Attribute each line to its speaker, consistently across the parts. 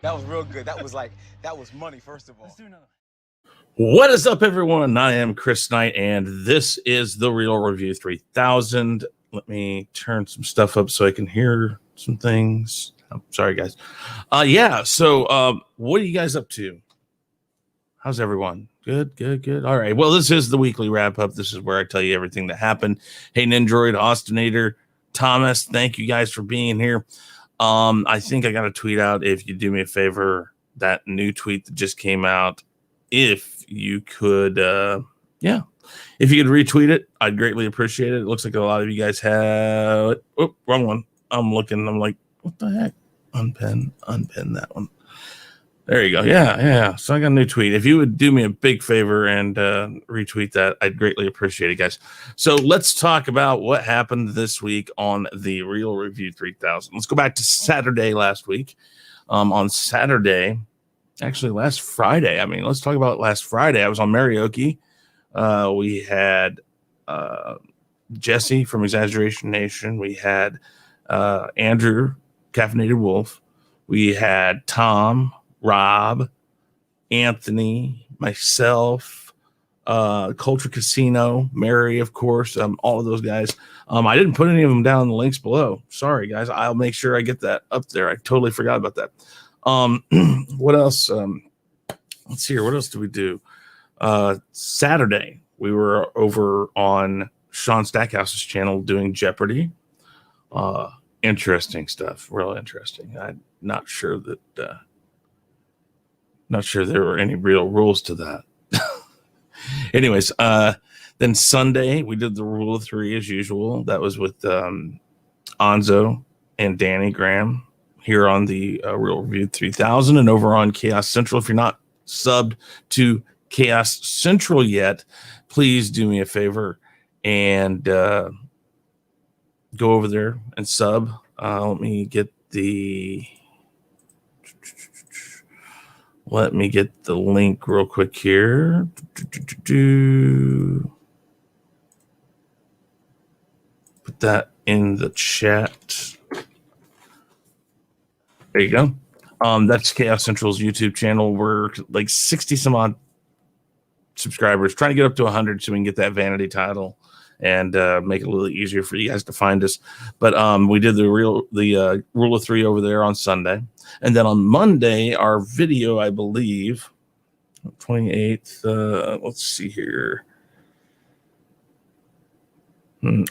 Speaker 1: That was real good. That was like, that was money, first of all.
Speaker 2: Let's do another.
Speaker 3: What is up, everyone? I am chrisknight, and this is the Real Review 3000. Let me turn some stuff up so I can hear some things. I'm sorry, guys. So what are you guys up to? How's everyone? Good. All right. Well, this is the weekly wrap-up. This is where I tell you everything that happened. Hey, Nindroid, Austinator, Thomas, thank you guys for being here. I think I got a tweet out. If you do me a favor, that new tweet that just came out, if you could if you could retweet it, I'd greatly appreciate it. It looks like a lot of you guys have wrong one. I'm looking, I'm like, what the heck? Unpin that one. There you go. Yeah. So I got a new tweet. If you would do me a big favor and retweet that, I'd greatly appreciate it, guys. So let's talk about what happened this week on the Real Review 3000. Let's go back to Saturday last week. On Saturday, actually last Friday. I mean, let's talk about last Friday. I was on Marioki. We had Jesse from Exaggeration Nation. We had Andrew, Caffeinated Wolf. We had Tom, Rob, Anthony, myself, Culture Casino, Mary, of course, all of those guys. I didn't put any of them down in the links below. Sorry, guys. I'll make sure I get that up there. I totally forgot about that. What else? Let's see here. What else did we do? Saturday, we were over on Shaun Stackhouse's channel doing Jeopardy. Interesting stuff. Real interesting. I'm not sure that... Not sure there were any real rules to that. Anyways, then Sunday we did the Rule of Three as usual. That was with Nzo and Danny Graham here on the Real Review 3000 and over on Chaos Central. If you're not subbed to Chaos Central yet, please do me a favor and go over there and sub. Let me get the link real quick here. Put that in the chat. There you go. That's Chaos Central's YouTube channel. We're like 60 some odd subscribers, trying to get up to 100 so we can get that vanity title and make it a little easier for you guys to find us. But we did the Rule of Three over there on Sunday. And then on Monday, our video, I believe, 28th, let's see here.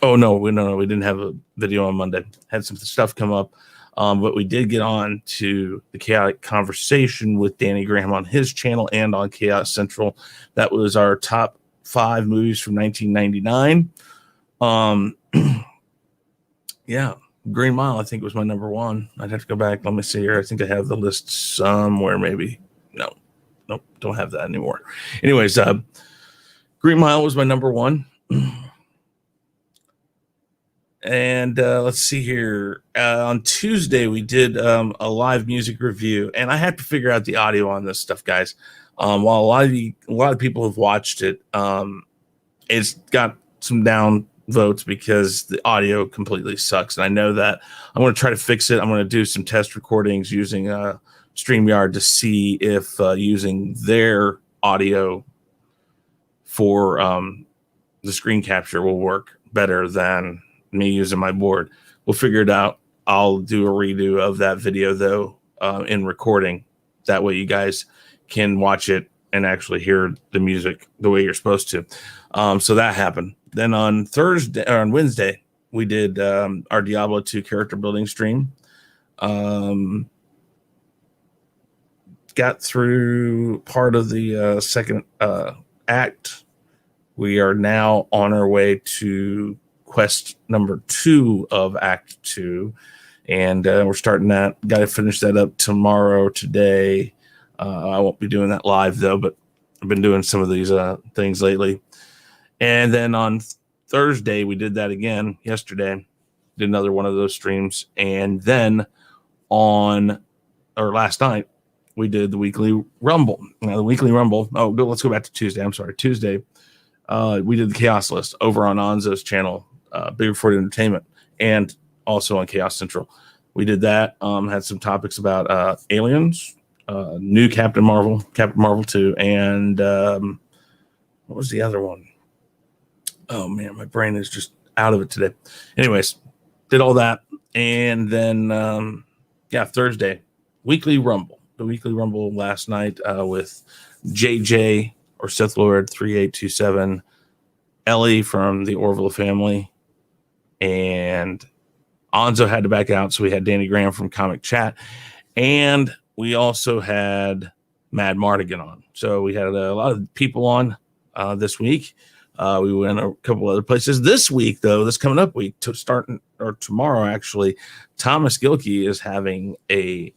Speaker 3: Oh, no, we didn't have a video on Monday. Had some stuff come up. But we did get on to the Chaotic Conversation with Danny Graham on his channel and on Chaos Central. That was our top 5 movies from 1999. Yeah, Green Mile, I think, was my number 1. I'd have to go back. Let me see here. I think I have the list somewhere, maybe. Nope, don't have that anymore. Anyways, Green Mile was my number 1. And let's see here. On Tuesday, we did a live music review, and I had to figure out the audio on this stuff, guys. While a lot of people have watched it, it's got some down votes because the audio completely sucks, and I know that. I'm going to try to fix it. I'm going to do some test recordings using StreamYard to see if using their audio for the screen capture will work better than me using my board. We'll figure it out. I'll do a redo of that video though in recording. That way you guys can watch it and actually hear the music the way you're supposed to. So that happened. Then on Wednesday, we did our Diablo 2 character building stream. Got through part of the second act. We are now on our way to quest number 2 of Act 2. And we're starting that. Got to finish that up tomorrow, today. I won't be doing that live, though, but I've been doing some of these things lately. And then on Thursday, we did that again yesterday. Did another one of those streams. And then last night, we did the weekly Rumble. Let's go back to Tuesday. I'm sorry. Tuesday, we did the Chaos List over on Nzo's channel, Bigger Ford Entertainment, and also on Chaos Central. We did that. Had some topics about aliens, new Captain Marvel 2, and what was the other one? Oh man, my brain is just out of it today. Anyways, did all that, and then Thursday, weekly Rumble. The weekly Rumble last night with JJ or Sith Lord 3827, Ellie from the Orville family, and Nzo had to back out, so we had Danny Graham from Comic Chat, and we also had Mad Martigan on. So we had a lot of people on this week. We went a couple other places. This week, though, this coming up week, tomorrow, actually, Thomas Gilkey is having a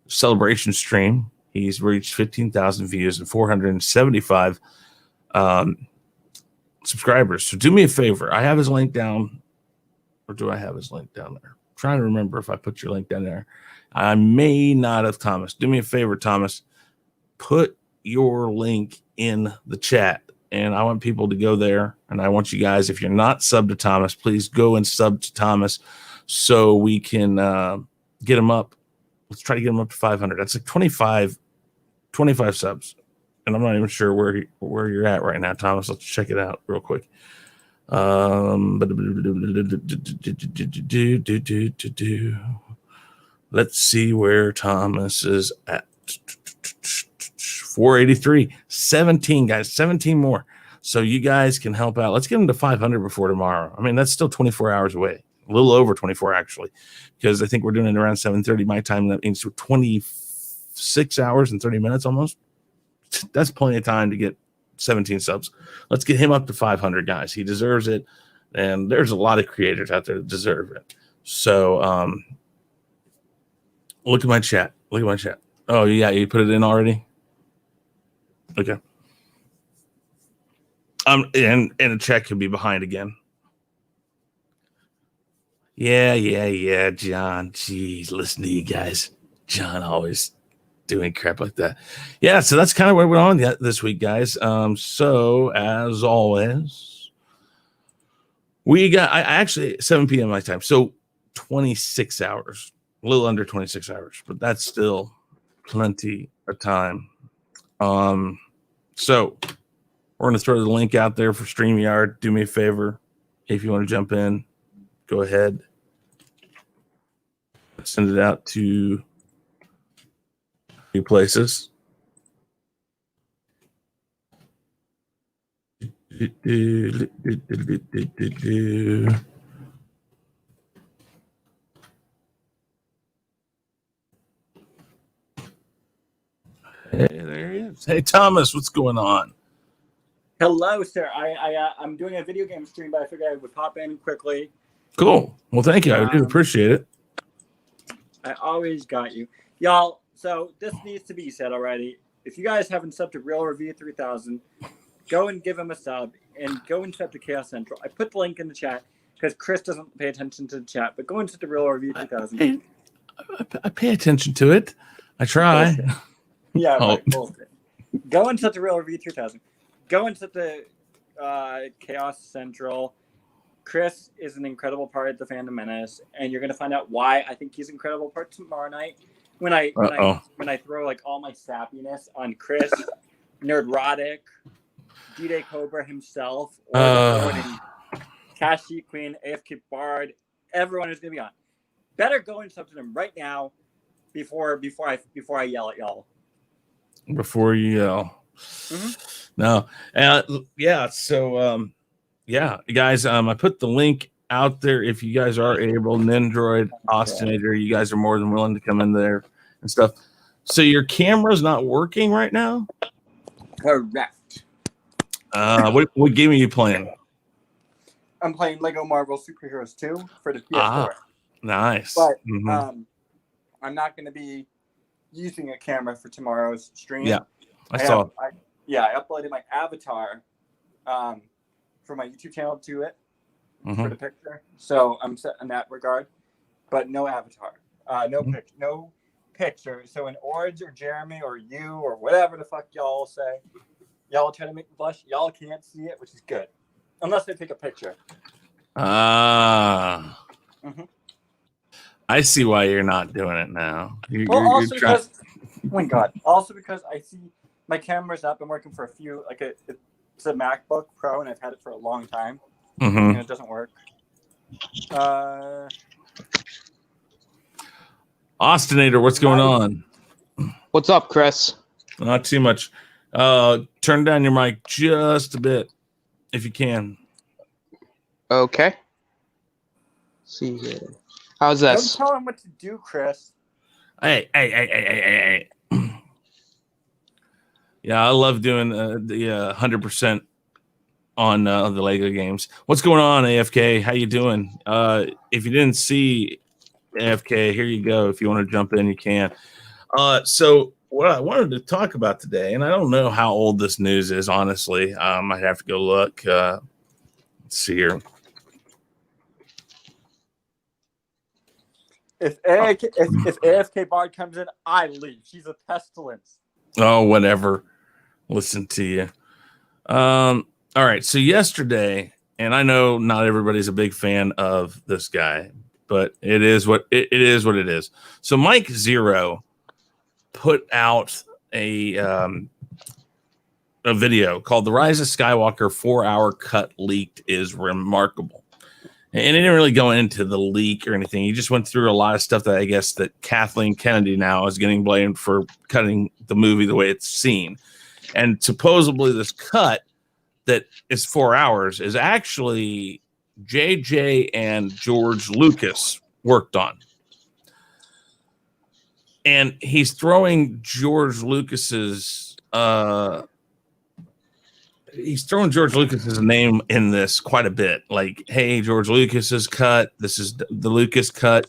Speaker 3: celebration stream. He's reached 15,000 views and 475 subscribers. So do me a favor. I have his link down. Or do I have his link down there? I'm trying to remember if I put your link down there. I may not have, Thomas. Do me a favor, Thomas. Put your link in the chat. And I want people to go there. And I want you guys, if you're not subbed to Thomas, please go and sub to Thomas so we can get him up. Let's try to get him up to 500. That's like 25 subs. And I'm not even sure where you're at right now, Thomas. Let's check it out real quick. Let's see where Thomas is at. 483. 17 guys, 17 more. So you guys can help out. Let's get him to 500 before tomorrow. I mean, that's still 24 hours away. A little over 24 actually, because I think we're doing it around 7:30 my time. That means 26 hours and 30 minutes almost. That's plenty of time to get 17 subs. Let's get him up to 500, guys. He deserves it. And there's a lot of creators out there that deserve it. So look at my chat. Oh, yeah, you put it in already? Okay. And the chat could be behind again. Yeah, John. Jeez, listen to you guys. John always doing crap like that. Yeah, so that's kind of what we're on this week, guys. So as always, we got I actually 7 p.m. my time, so 26 hours, a little under 26 hours, but that's still plenty of time. So we're gonna throw the link out there for StreamYard. Do me a favor, if you want to jump in, go ahead. Send it out to places. Hey, there he is. Hey, Thomas, what's going on?
Speaker 2: Hello, sir. I'm doing a video game stream, but I figured I would pop in quickly.
Speaker 3: Cool. Well, thank you. I do appreciate it.
Speaker 2: I always got you. Y'all, so this needs to be said already. If you guys haven't subbed to Real Review 3000, go and give him a sub and go and sub to Chaos Central. I put the link in the chat because Chris doesn't pay attention to the chat, but go and sub to Real Review 3000.
Speaker 3: I pay attention to it. I try.
Speaker 2: Bullshit. Yeah, right. Bullshit. Go and sub to Real Review 3000. Go and sub to Chaos Central. Chris is an incredible part of the Fandom Menace, and you're gonna find out why I think he's an incredible part tomorrow night when I throw like all my sappiness on Chris, Nerdrotic, D-Day Cobra himself, Cash Sheet Queen, AFK Bard, everyone is gonna be on. Better go and sub to them right now before I yell at y'all.
Speaker 3: Before you yell. Mm-hmm. No, yeah. So, yeah, guys. I put the link out there. If you guys are able, Nendroid, Austinator, you guys are more than willing to come in there and stuff. So your camera's not working right now?
Speaker 2: Correct.
Speaker 3: What game are you playing?
Speaker 2: I'm playing Lego Marvel Superheroes 2 for the PS4.
Speaker 3: Nice.
Speaker 2: But I'm not going to be using a camera for tomorrow's stream.
Speaker 3: Yeah, I saw.
Speaker 2: I uploaded my avatar for my YouTube channel to it for the picture. So I'm set in that regard, but no avatar, no picture. So when Ords or Jeremy or you or whatever the fuck y'all say, y'all try to make me blush. Y'all can't see it, which is good, unless they take a picture.
Speaker 3: I see why you're not doing it now.
Speaker 2: Also because my god! Also because I see my camera's up. I'm working for it's a MacBook Pro, and I've had it for a long time, and it doesn't work.
Speaker 3: Austinator, what's going on?
Speaker 4: What's up, Chris?
Speaker 3: Not too much. Turn down your mic just a bit, if you can.
Speaker 4: Okay. Let's see here. How's this?
Speaker 2: Don't tell him what to do, Chris.
Speaker 3: Hey. Yeah, I love doing the 100% on the Lego games. What's going on, AFK? How you doing? If you didn't see AFK, here you go. If you want to jump in, you can. So what I wanted to talk about today, and I don't know how old this news is, honestly. I might have to go look. Let's see here.
Speaker 2: If AFK Bard comes in, I leave. She's a pestilence.
Speaker 3: Oh, whatever. Listen to you. All right. So yesterday, and I know not everybody's a big fan of this guy, but it is what it is. So Mike Zero put out a video called "The Rise of Skywalker 4-hour cut leaked is remarkable," and he didn't really go into the leak or anything. He just went through a lot of stuff that I guess that Kathleen Kennedy now is getting blamed for cutting the movie the way it's seen, and supposedly this cut that is 4 hours is actually JJ and George Lucas worked on. And he's throwing George Lucas's name in this quite a bit. Like, hey, George Lucas's cut. This is the Lucas cut,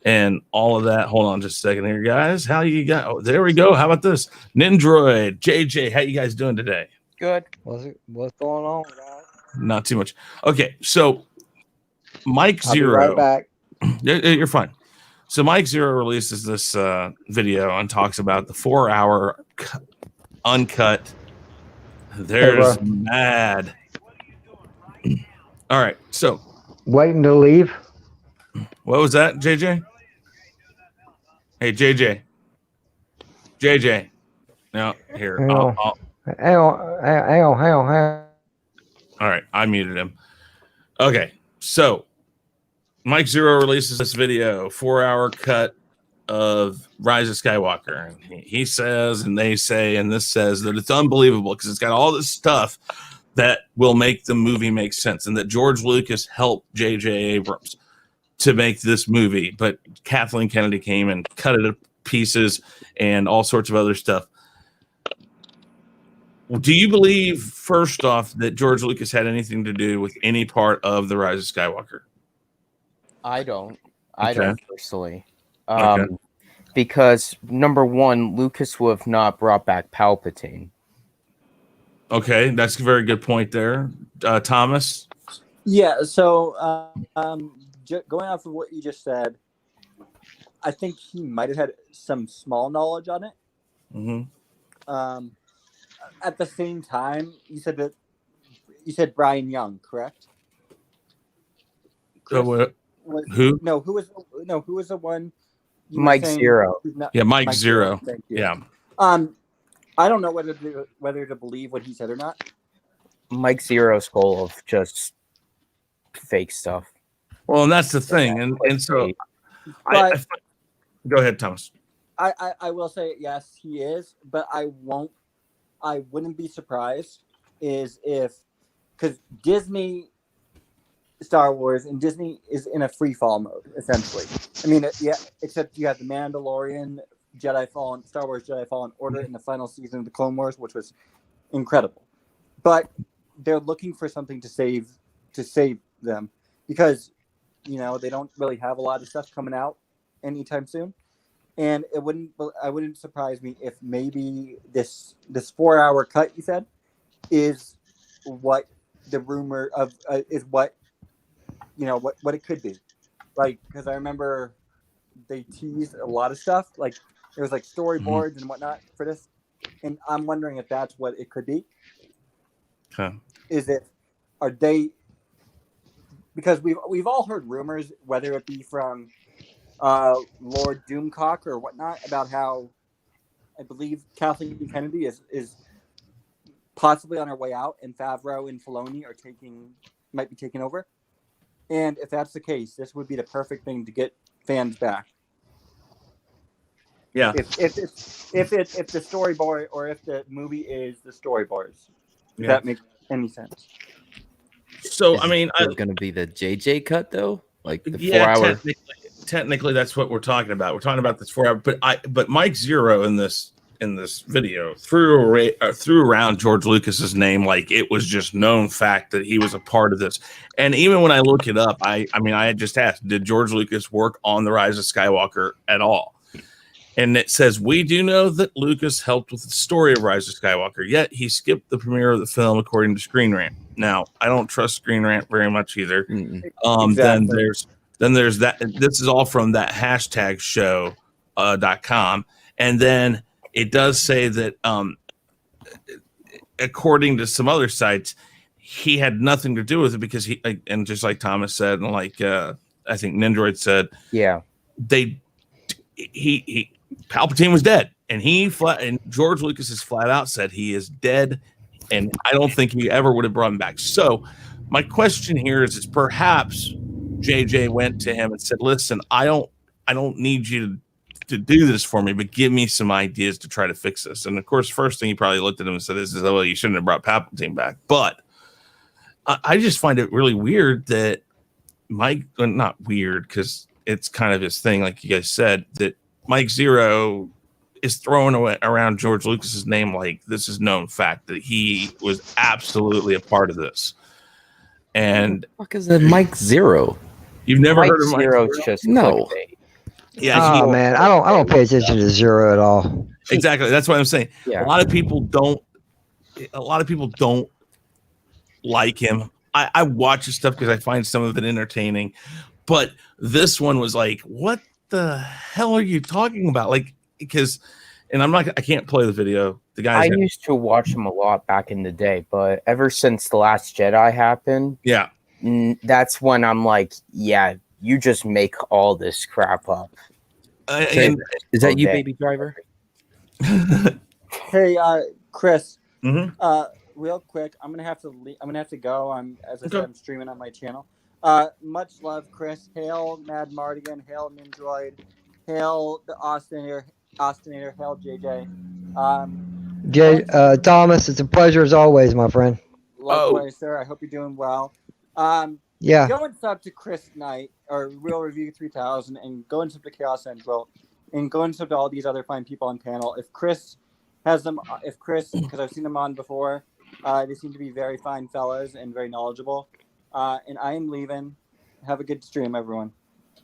Speaker 3: and all of that. Hold on just a second here, guys. How you got? Oh, there we go. How about this? Nindroid, JJ, how you guys doing today?
Speaker 4: Good.
Speaker 5: What's going on, guys?
Speaker 3: Not too much. Okay, so Mike
Speaker 5: I'll be
Speaker 3: Zero.
Speaker 5: right back.
Speaker 3: You're fine. So Mike Zero releases this video and talks about the 4-hour uncut. There's mad. All right. So
Speaker 5: Waiting to leave.
Speaker 3: what was that, JJ? Hey, JJ. Now here.
Speaker 5: Hang on.
Speaker 3: All right. I muted him. Okay. So Mike Zero releases this video, 4-hour cut of Rise of Skywalker. And he says, and they say, and this says that it's unbelievable because it's got all this stuff that will make the movie make sense, and that George Lucas helped J.J. Abrams to make this movie, but Kathleen Kennedy came and cut it to pieces and all sorts of other stuff. Do you believe, first off, that George Lucas had anything to do with any part of the Rise of Skywalker?
Speaker 4: I don't personally. Because number one, Lucas would have not brought back Palpatine.
Speaker 3: Okay, that's a very good point there. Thomas?
Speaker 2: Yeah, so going off of what you just said, I think he might have had some small knowledge on it.
Speaker 3: Mm-hmm.
Speaker 2: At the same time, you said Brian Young, correct?
Speaker 3: Who?
Speaker 2: Who was the one?
Speaker 4: Mike Zero.
Speaker 3: Mike Zero.
Speaker 2: Thank you.
Speaker 3: Yeah.
Speaker 2: I don't know whether to believe what he said or not.
Speaker 4: Mike Zero's full of just fake stuff.
Speaker 3: Well, and that's the thing, and so I go ahead, Thomas.
Speaker 2: I will say yes, he is, but I wouldn't be surprised because Disney, Star Wars, and Disney is in a free fall mode essentially. I mean, except you have the Mandalorian, Star Wars Jedi Fallen Order in the final season of the Clone Wars, which was incredible. But they're looking for something to save them because they don't really have a lot of stuff coming out anytime soon. And I wouldn't surprise me if maybe this 4-hour cut you said is what the rumor of is what it could be. Like, because I remember they teased a lot of stuff, like there was like storyboards and whatnot for this, and I'm wondering if that's what it could be.
Speaker 3: Okay.
Speaker 2: Are they? Because we've all heard rumors, whether it be from Lord Doomcock or whatnot, about how I believe Kathleen Kennedy is possibly on her way out, and Favreau and Filoni might be taking over. And if that's the case, this would be the perfect thing to get fans back.
Speaker 3: Yeah.
Speaker 2: If the storyboard or if the movie is the storyboards, if that makes any sense.
Speaker 3: So I mean,
Speaker 6: it's going to be the JJ cut though, like the 4 hour.
Speaker 3: Technically, that's what we're talking about. We're talking about this 4 hour, but Mike Zero in this video threw around George Lucas's name like it was just known fact that he was a part of this. And even when I look it up, I had just asked, did George Lucas work on The Rise of Skywalker at all? And it says, we do know that Lucas helped with the story of Rise of Skywalker, yet he skipped the premiere of the film, according to Screen Rant. Now, I don't trust Screen Rant very much either. Exactly. Then there's that. This is all from that hashtag show.com. And then it does say that, according to some other sites, he had nothing to do with it because and just like Thomas said, and like I think Nindroid said,
Speaker 4: yeah,
Speaker 3: he Palpatine was dead, and and George Lucas has flat out said he is dead, and I don't think he ever would have brought him back. So my question here is perhaps JJ went to him and said, listen, I don't need you to do this for me, but give me some ideas to try to fix this. And of course, first thing he probably looked at him and said, well, you shouldn't have brought Palpatine back. But I just find it really weird that not weird, because it's kind of his thing, like you guys said, that Mike Zero is throwing around George Lucas's name like this is known fact that he was absolutely a part of this. And
Speaker 6: what the fuck is that Mike Zero?
Speaker 3: You've never heard of Mike Zero?
Speaker 4: Just
Speaker 6: no.
Speaker 3: Yeah.
Speaker 5: Oh man, I don't pay attention to Zero at all.
Speaker 3: Exactly. That's what I'm saying.
Speaker 4: Yeah.
Speaker 3: A lot of people don't like him. I watch his stuff because I find some of it entertaining, but this one was like, what the hell are you talking about? Like, because, and I can't play the video. The guys
Speaker 4: I used to watch him a lot back in the day, but ever since The Last Jedi happened,
Speaker 3: yeah,
Speaker 4: that's when I'm like, yeah, you just make all this crap up.
Speaker 3: And
Speaker 6: is that you, Baby Driver?
Speaker 2: Hey, Chris.
Speaker 3: Mm-hmm.
Speaker 2: Real quick, I'm gonna have to go. I'm streaming on my channel. Much love, Chris. Hail Mad Martigan. Hail Nindroid. Hail the Austinator. Hail JJ.
Speaker 5: Thomas, it's a pleasure as always, my friend.
Speaker 2: Likewise, sir. I hope you're doing well.
Speaker 5: Yeah.
Speaker 2: Go and sub to ChrisKnight or Real Review 3000, and go and sub to Chaos Central, and go and sub to all these other fine people on panel. If Chris has them, because I've seen them on before, they seem to be very fine fellas and very knowledgeable. And I am leaving. Have a good stream, everyone.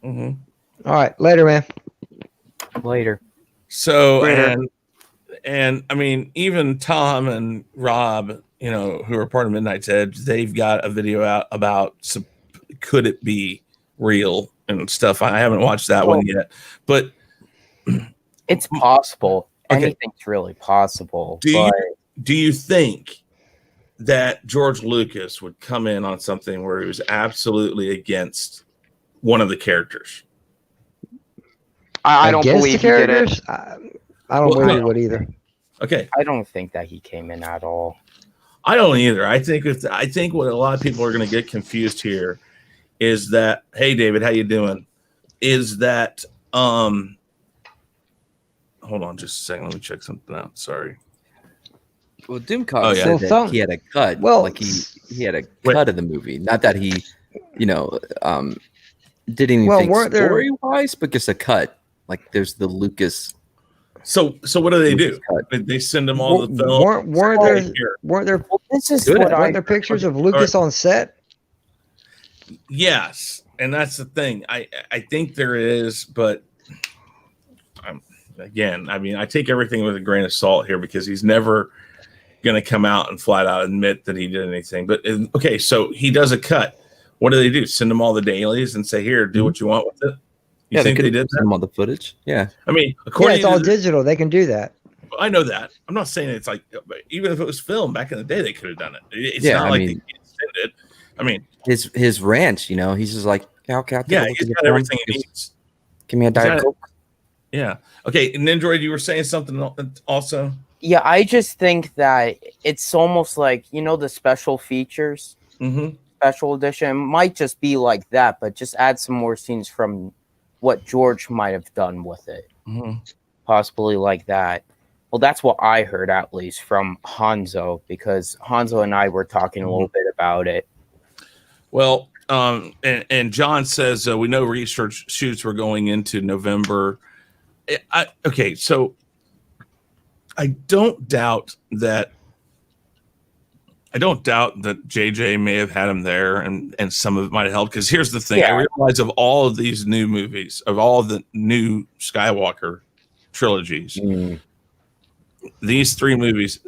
Speaker 3: Mm-hmm.
Speaker 5: All right, later, man.
Speaker 4: Later.
Speaker 3: So and I mean, even Tom and Rob, who are part of Midnight's Edge, they've got a video out about could it be real and stuff. I haven't watched that one yet, but
Speaker 4: it's possible.
Speaker 3: Okay.
Speaker 4: Anything's really possible.
Speaker 3: Do you think that George Lucas would come in on something where he was absolutely against one of the characters?
Speaker 4: I don't believe he did it.
Speaker 5: I don't believe he would either.
Speaker 3: Okay.
Speaker 4: I don't think that he came in at all.
Speaker 3: I don't either. I think what a lot of people are going to get confused here is that, hey, David, how you doing? Is that, hold on just a second. Let me check something out. Sorry.
Speaker 6: Well, Doomcock said that he had a cut. Well, like he had a cut of the movie. Not that he, did anything story-wise, but just a cut. Like there's the Lucas.
Speaker 3: So what do they do? Did they send them all the film?
Speaker 5: Weren't there pictures of Lucas on set?
Speaker 3: Yes, and that's the thing. I think there is, but again, I mean, I take everything with a grain of salt here because he's never going to come out and flat out admit that he did anything. But okay, so he does a cut. What do? Send them all the dailies and say, "Here, do what you want with it." You think they did
Speaker 6: send them all the footage? Yeah.
Speaker 3: I mean,
Speaker 5: it's all digital. They can do that.
Speaker 3: I know that. I'm not saying it's like, even if it was filmed back in the day, they could have done it. It's not like they can't send it. I mean,
Speaker 6: his ranch, he's just like,
Speaker 3: he's got everything he needs.
Speaker 6: Give me a Diet Coke.
Speaker 3: Yeah. Okay. Nindroid, you were saying something also?
Speaker 4: Yeah, I just think that it's almost like, the special features, special edition might just be like that, but just add some more scenes from what George might have done with it. Possibly like that. Well, that's what I heard, at least from Hanzo, because Hanzo and I were talking a little bit about it.
Speaker 3: Well, and John says we know research shoots were going into November. Okay, so I don't doubt that JJ may have had him there, and some of it might have helped. Because here's the thing: I realize of all of these new movies, of all of the new Skywalker trilogies, these 3 movies,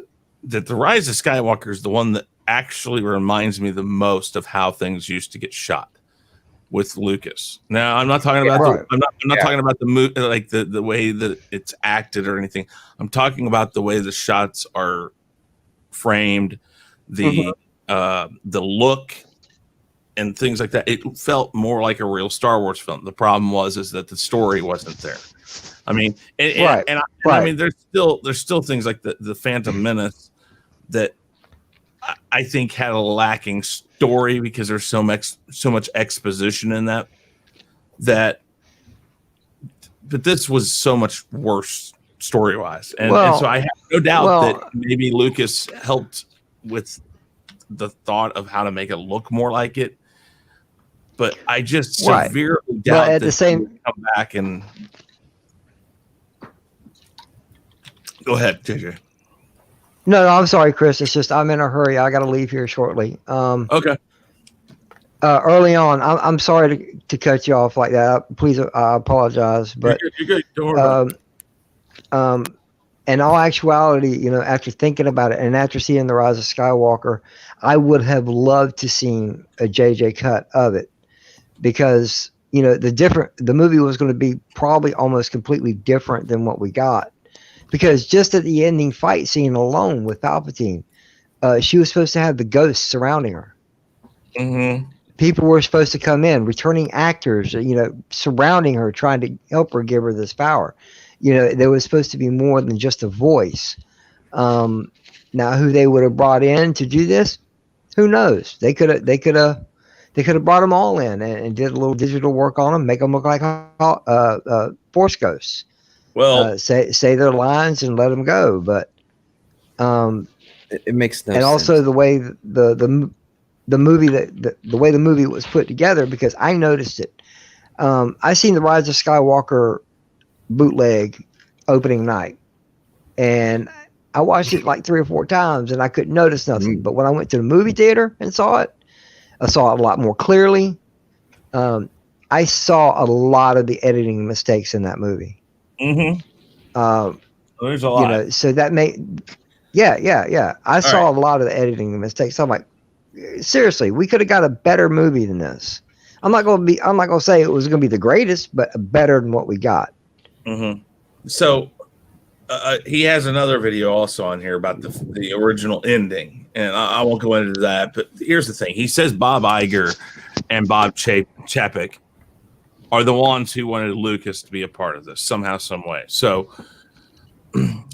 Speaker 3: that The Rise of Skywalker is the one that actually reminds me the most of how things used to get shot with Lucas. Now, I'm not talking about I'm not talking about the movie, like the way that it's acted or anything. I'm talking about the way the shots are framed, the look and things like that. It felt more like a real Star Wars film. The problem is that the story wasn't there. I mean, I mean, there's still things like the Phantom Menace that I think had a lacking story because there's so much exposition in that. But this was so much worse story wise, and so I have no doubt that maybe Lucas helped with the thought of how to make it look more like it. But I just severely doubt that the same come back and go ahead, JJ.
Speaker 5: No, I'm sorry, Chris. It's just I'm in a hurry. I got to leave here shortly.
Speaker 3: Okay.
Speaker 5: Early on, I'm sorry to cut you off like that. Please, I apologize. But
Speaker 3: you're good. Don't worry about it.
Speaker 5: In all actuality, after thinking about it and after seeing The Rise of Skywalker, I would have loved to seen a JJ cut of it because the movie was going to be probably almost completely different than what we got. Because just at the ending fight scene alone with Palpatine, she was supposed to have the ghosts surrounding her. People were supposed to come in, returning actors, surrounding her, trying to help her give her this power. There was supposed to be more than just a voice. Now, who they would have brought in to do this, who knows? They could have brought them all in and did a little digital work on them, make them look like Force ghosts.
Speaker 6: Well,
Speaker 5: say their lines and let them go, but
Speaker 6: it makes no sense.
Speaker 5: And also the way the movie the way the movie was put together, because I noticed it. I seen The Rise of Skywalker bootleg opening night, and I watched it like 3 or 4 times, and I couldn't notice nothing. But when I went to the movie theater and saw it, I saw it a lot more clearly. I saw a lot of the editing mistakes in that movie.
Speaker 3: There's a lot.
Speaker 5: So that I saw a lot of the editing mistakes. So I'm like, seriously, we could have got a better movie than this. I'm not going to say it was going to be the greatest, but better than what we got.
Speaker 3: So he has another video also on here about the original ending, and I won't go into that. But here's the thing: he says Bob Iger and Bob Chapek are the ones who wanted Lucas to be a part of this somehow, some way. So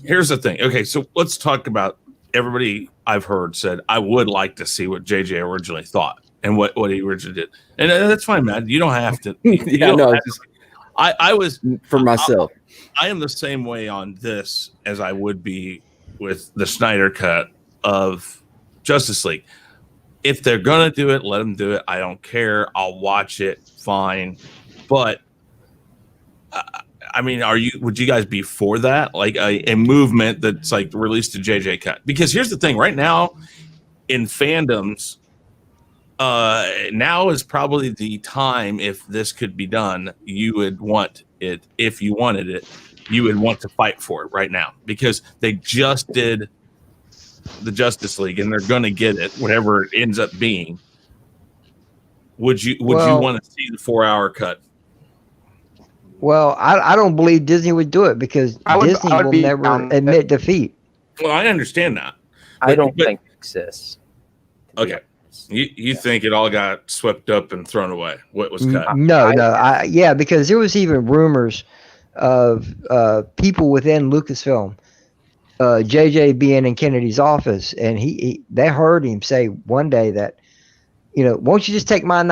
Speaker 3: here's the thing. Okay, so let's talk about everybody I've heard said, I would like to see what JJ originally thought and what he originally did. And that's fine, man. You don't have to. I was
Speaker 6: for myself.
Speaker 3: I am the same way on this as I would be with the Snyder cut of Justice League. If they're going to do it, let them do it. I don't care. I'll watch it. Fine. But I mean, would you guys be for that? Like a movement that's like released a JJ cut? Because here's the thing: right now, in fandoms, now is probably the time. If this could be done, you would want it. If you wanted it, you would want to fight for it right now because they just did the Justice League, and they're going to get it, whatever it ends up being. Would you want to see the 4-hour cut?
Speaker 5: Well, I don't believe Disney would do it because Disney will never admit defeat.
Speaker 3: Well, I understand that.
Speaker 4: I don't think it exists.
Speaker 3: Okay. You think it all got swept up and thrown away? What was cut?
Speaker 5: No. Because there was even rumors of people within Lucasfilm, JJ being in Kennedy's office, and they heard him say one day that, won't you just take my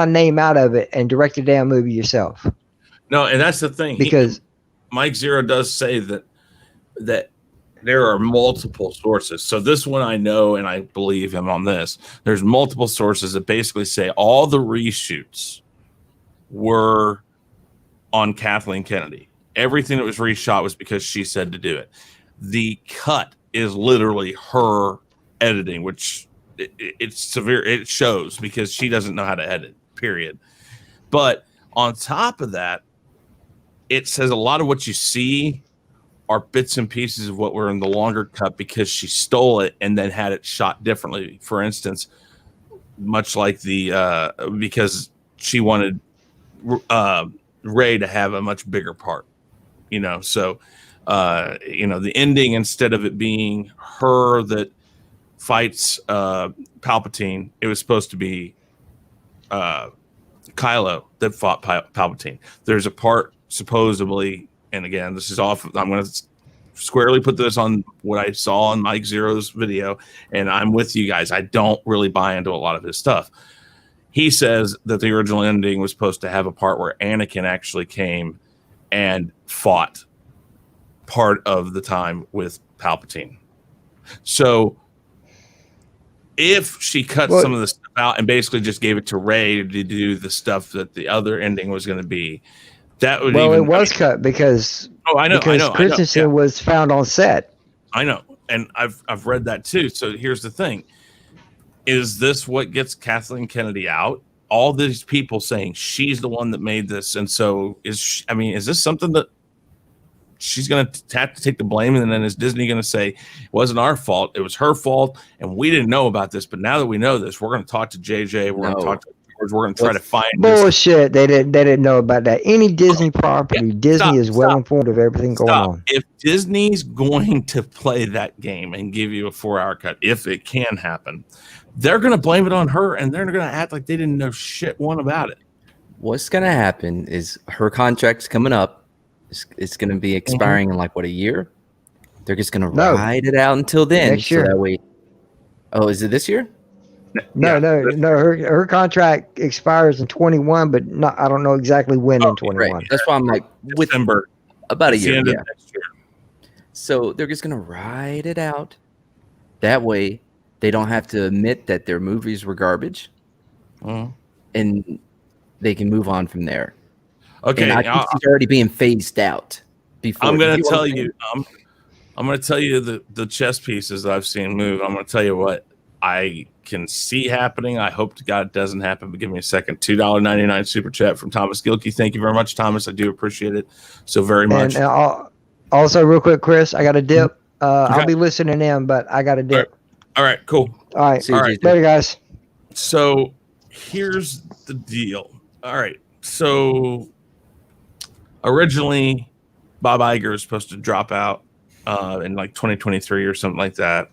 Speaker 5: name out of it and direct the damn movie yourself?
Speaker 3: No, and that's the thing.
Speaker 5: Because
Speaker 3: Mike Zero does say that there are multiple sources. So this one I know, and I believe him on this. There's multiple sources that basically say all the reshoots were on Kathleen Kennedy. Everything that was reshot was because she said to do it. The cut is literally her editing, which it's severe. It shows because she doesn't know how to edit, period. But on top of that, it says a lot of what you see are bits and pieces of what were in the longer cut because she stole it and then had it shot differently. For instance, much like because she wanted Ray to have a much bigger part, so the ending, instead of it being her that fights Palpatine, it was supposed to be Kylo that fought Palpatine. There's a part supposedly, and again, this is off. I'm going to squarely put this on what I saw on Mike Zero's video, and I'm with you guys. I don't really buy into a lot of his stuff. He says that the original ending was supposed to have a part where Anakin actually came and fought part of the time with Palpatine. So if she cut some of the stuff out and basically just gave it to Rey to do the stuff that the other ending was going to be, that would
Speaker 5: it was cut because Christensen was found on set.
Speaker 3: I know, and I've read that too. So here's the thing: is this what gets Kathleen Kennedy out? All these people saying she's the one that made this, and so is this something that she's going to have to take the blame, and then is Disney going to say it wasn't our fault, it was her fault, and we didn't know about this, but now that we know this, we're going to talk to JJ, we're going to talk to George, we're going to try to find
Speaker 5: bullshit. They didn't know about that. Any Disney property, Disney is well informed of everything going on.
Speaker 3: If Disney's going to play that game and give you a 4-hour cut, if it can happen, they're going to blame it on her, and they're going to act like they didn't know shit one about it.
Speaker 6: What's going to happen is her contract's coming up. It's going to be expiring in a year? They're just going to ride it out until then.
Speaker 5: Next year.
Speaker 6: So that way. Oh, is it this year?
Speaker 5: No. Her contract expires in 21, but I don't know exactly when in 21.
Speaker 6: Right. That's why I'm like,
Speaker 3: December,
Speaker 6: about a year.
Speaker 3: Yeah. Next year.
Speaker 6: So they're just going to ride it out. That way, they don't have to admit that their movies were garbage, and they can move on from there.
Speaker 3: Okay,
Speaker 6: and I think she's already being phased out. Before
Speaker 3: I'm going to tell you, I'm going to tell you the chess pieces that I've seen move. I'm going to tell you what I can see happening. I hope to God it doesn't happen, but give me a second. $2.99 super chat from Thomas Gilkey. Thank you very much, Thomas. I do appreciate it so very much.
Speaker 5: And also, real quick, Chris, I got a dip. I'll be listening in, but I got a dip.
Speaker 3: All right, cool.
Speaker 5: All right, later, guys.
Speaker 3: So here's the deal. All right, so originally Bob Iger was supposed to drop out in 2023 or something like that.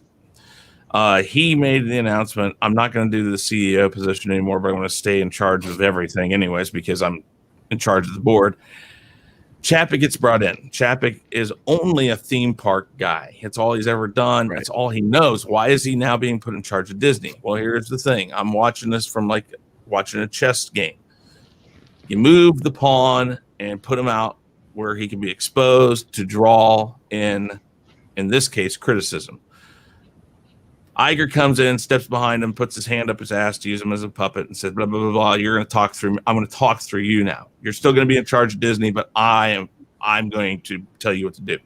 Speaker 3: He made the announcement, I'm not going to do the CEO position anymore, but I'm going to stay in charge of everything anyways because I'm in charge of the board. Chapek gets brought in. Chapek is only a theme park guy. It's all he's ever done. Right. It's all he knows. Why is he now being put in charge of Disney? Well, here's the thing. I'm watching this from watching a chess game. You move the pawn and put him out where he can be exposed to draw in this case, criticism. Iger comes in, steps behind him, puts his hand up his ass to use him as a puppet and says, blah, blah, blah, blah. You're going to talk through me. I'm going to talk through you now. You're still going to be in charge of Disney, but I'm going to tell you what to do.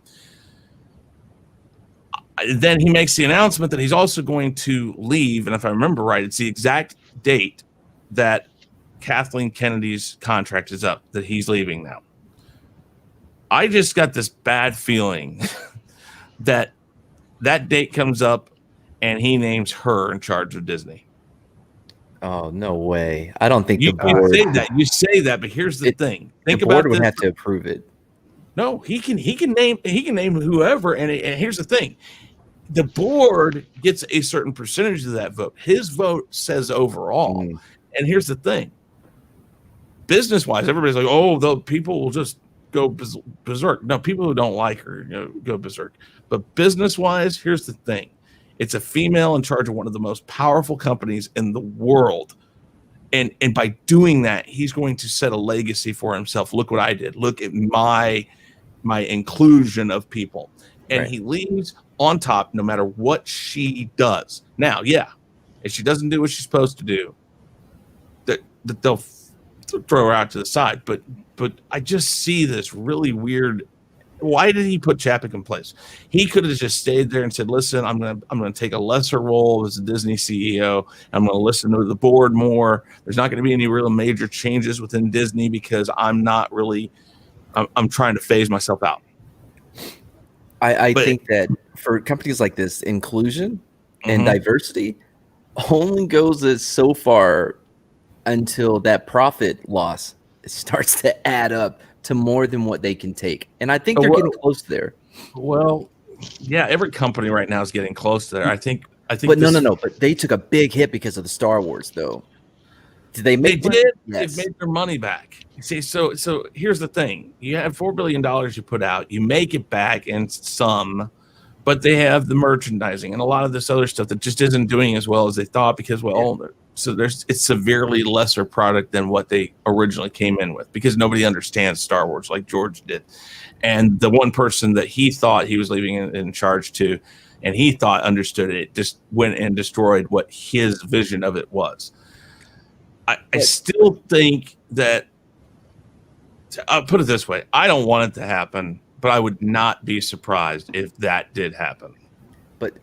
Speaker 3: Then he makes the announcement that he's also going to leave. And if I remember right, it's the exact date that Kathleen Kennedy's contract is up, that he's leaving now. I just got this bad feeling that date comes up and he names her in charge of Disney.
Speaker 6: Oh, no way. I don't think
Speaker 3: the board... You say that, but here's the thing. Think
Speaker 6: the
Speaker 3: about
Speaker 6: board would have to approve it.
Speaker 3: No, he can name whoever, and here's the thing. The board gets a certain percentage of that vote. His vote says overall. And here's the thing. Business-wise, everybody's like, oh, the people will just go berserk. No, people who don't like her go berserk. But business-wise, here's the thing. It's a female in charge of one of the most powerful companies in the world. And by doing that, he's going to set a legacy for himself. Look what I did. Look at my inclusion of people. And he leaves on top no matter what she does. Now, yeah, if she doesn't do what she's supposed to do, that they'll throw her out to the side. But I just see this really weird. Why did he put Chapek in place? He could have just stayed there and said, "Listen, I'm gonna take a lesser role as a Disney CEO. I'm gonna listen to the board more. There's not gonna be any real major changes within Disney because I'm not really. I'm trying to phase myself out."
Speaker 6: I think that for companies like this, inclusion and diversity only goes so far until that profit loss starts to add up to more than what they can take. And I think they're getting close there.
Speaker 3: Well, yeah, every company right now is getting close to there. I think.
Speaker 6: But no. But they took a big hit because of the Star Wars, though. Did they make?
Speaker 3: They did.
Speaker 6: Yes.
Speaker 3: They made their money back. See, so here's the thing: you have $4 billion you put out, you make it back in some, but they have the merchandising and a lot of this other stuff that just isn't doing as well as they thought because it's severely lesser product than what they originally came in with because nobody understands Star Wars like George did, and the one person that he thought he was leaving in charge to, and he thought understood it, just went and destroyed what his vision of it was. I still think that. I'll put it this way. I don't want it to happen, but I would not be surprised if that did happen.
Speaker 6: But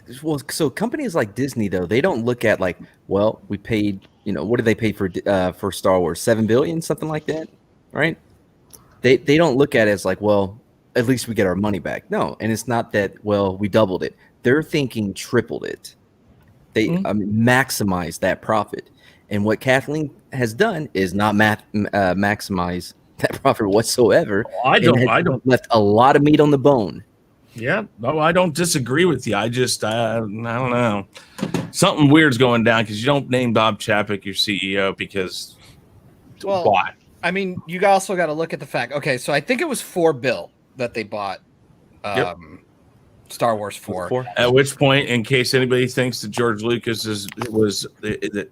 Speaker 6: so companies like Disney, though, they don't look at like, well, we paid, what did they pay for Star Wars? $7 billion, something like that, right? They don't look at it as like, well, at least we get our money back. No, and it's not that, well, we doubled it. They're thinking tripled it. They maximize that profit. And what Kathleen has done is not maximize that profit whatsoever.
Speaker 3: I don't
Speaker 6: left a lot of meat on the bone.
Speaker 3: Yeah, no, I don't disagree with you. I don't know. Something weird's going down because you don't name Bob Chapek your CEO because why?
Speaker 7: I mean, you also got to look at the fact. Okay, so I think it was $4 billion that they bought Star Wars for.
Speaker 3: At which point, in case anybody thinks that George Lucas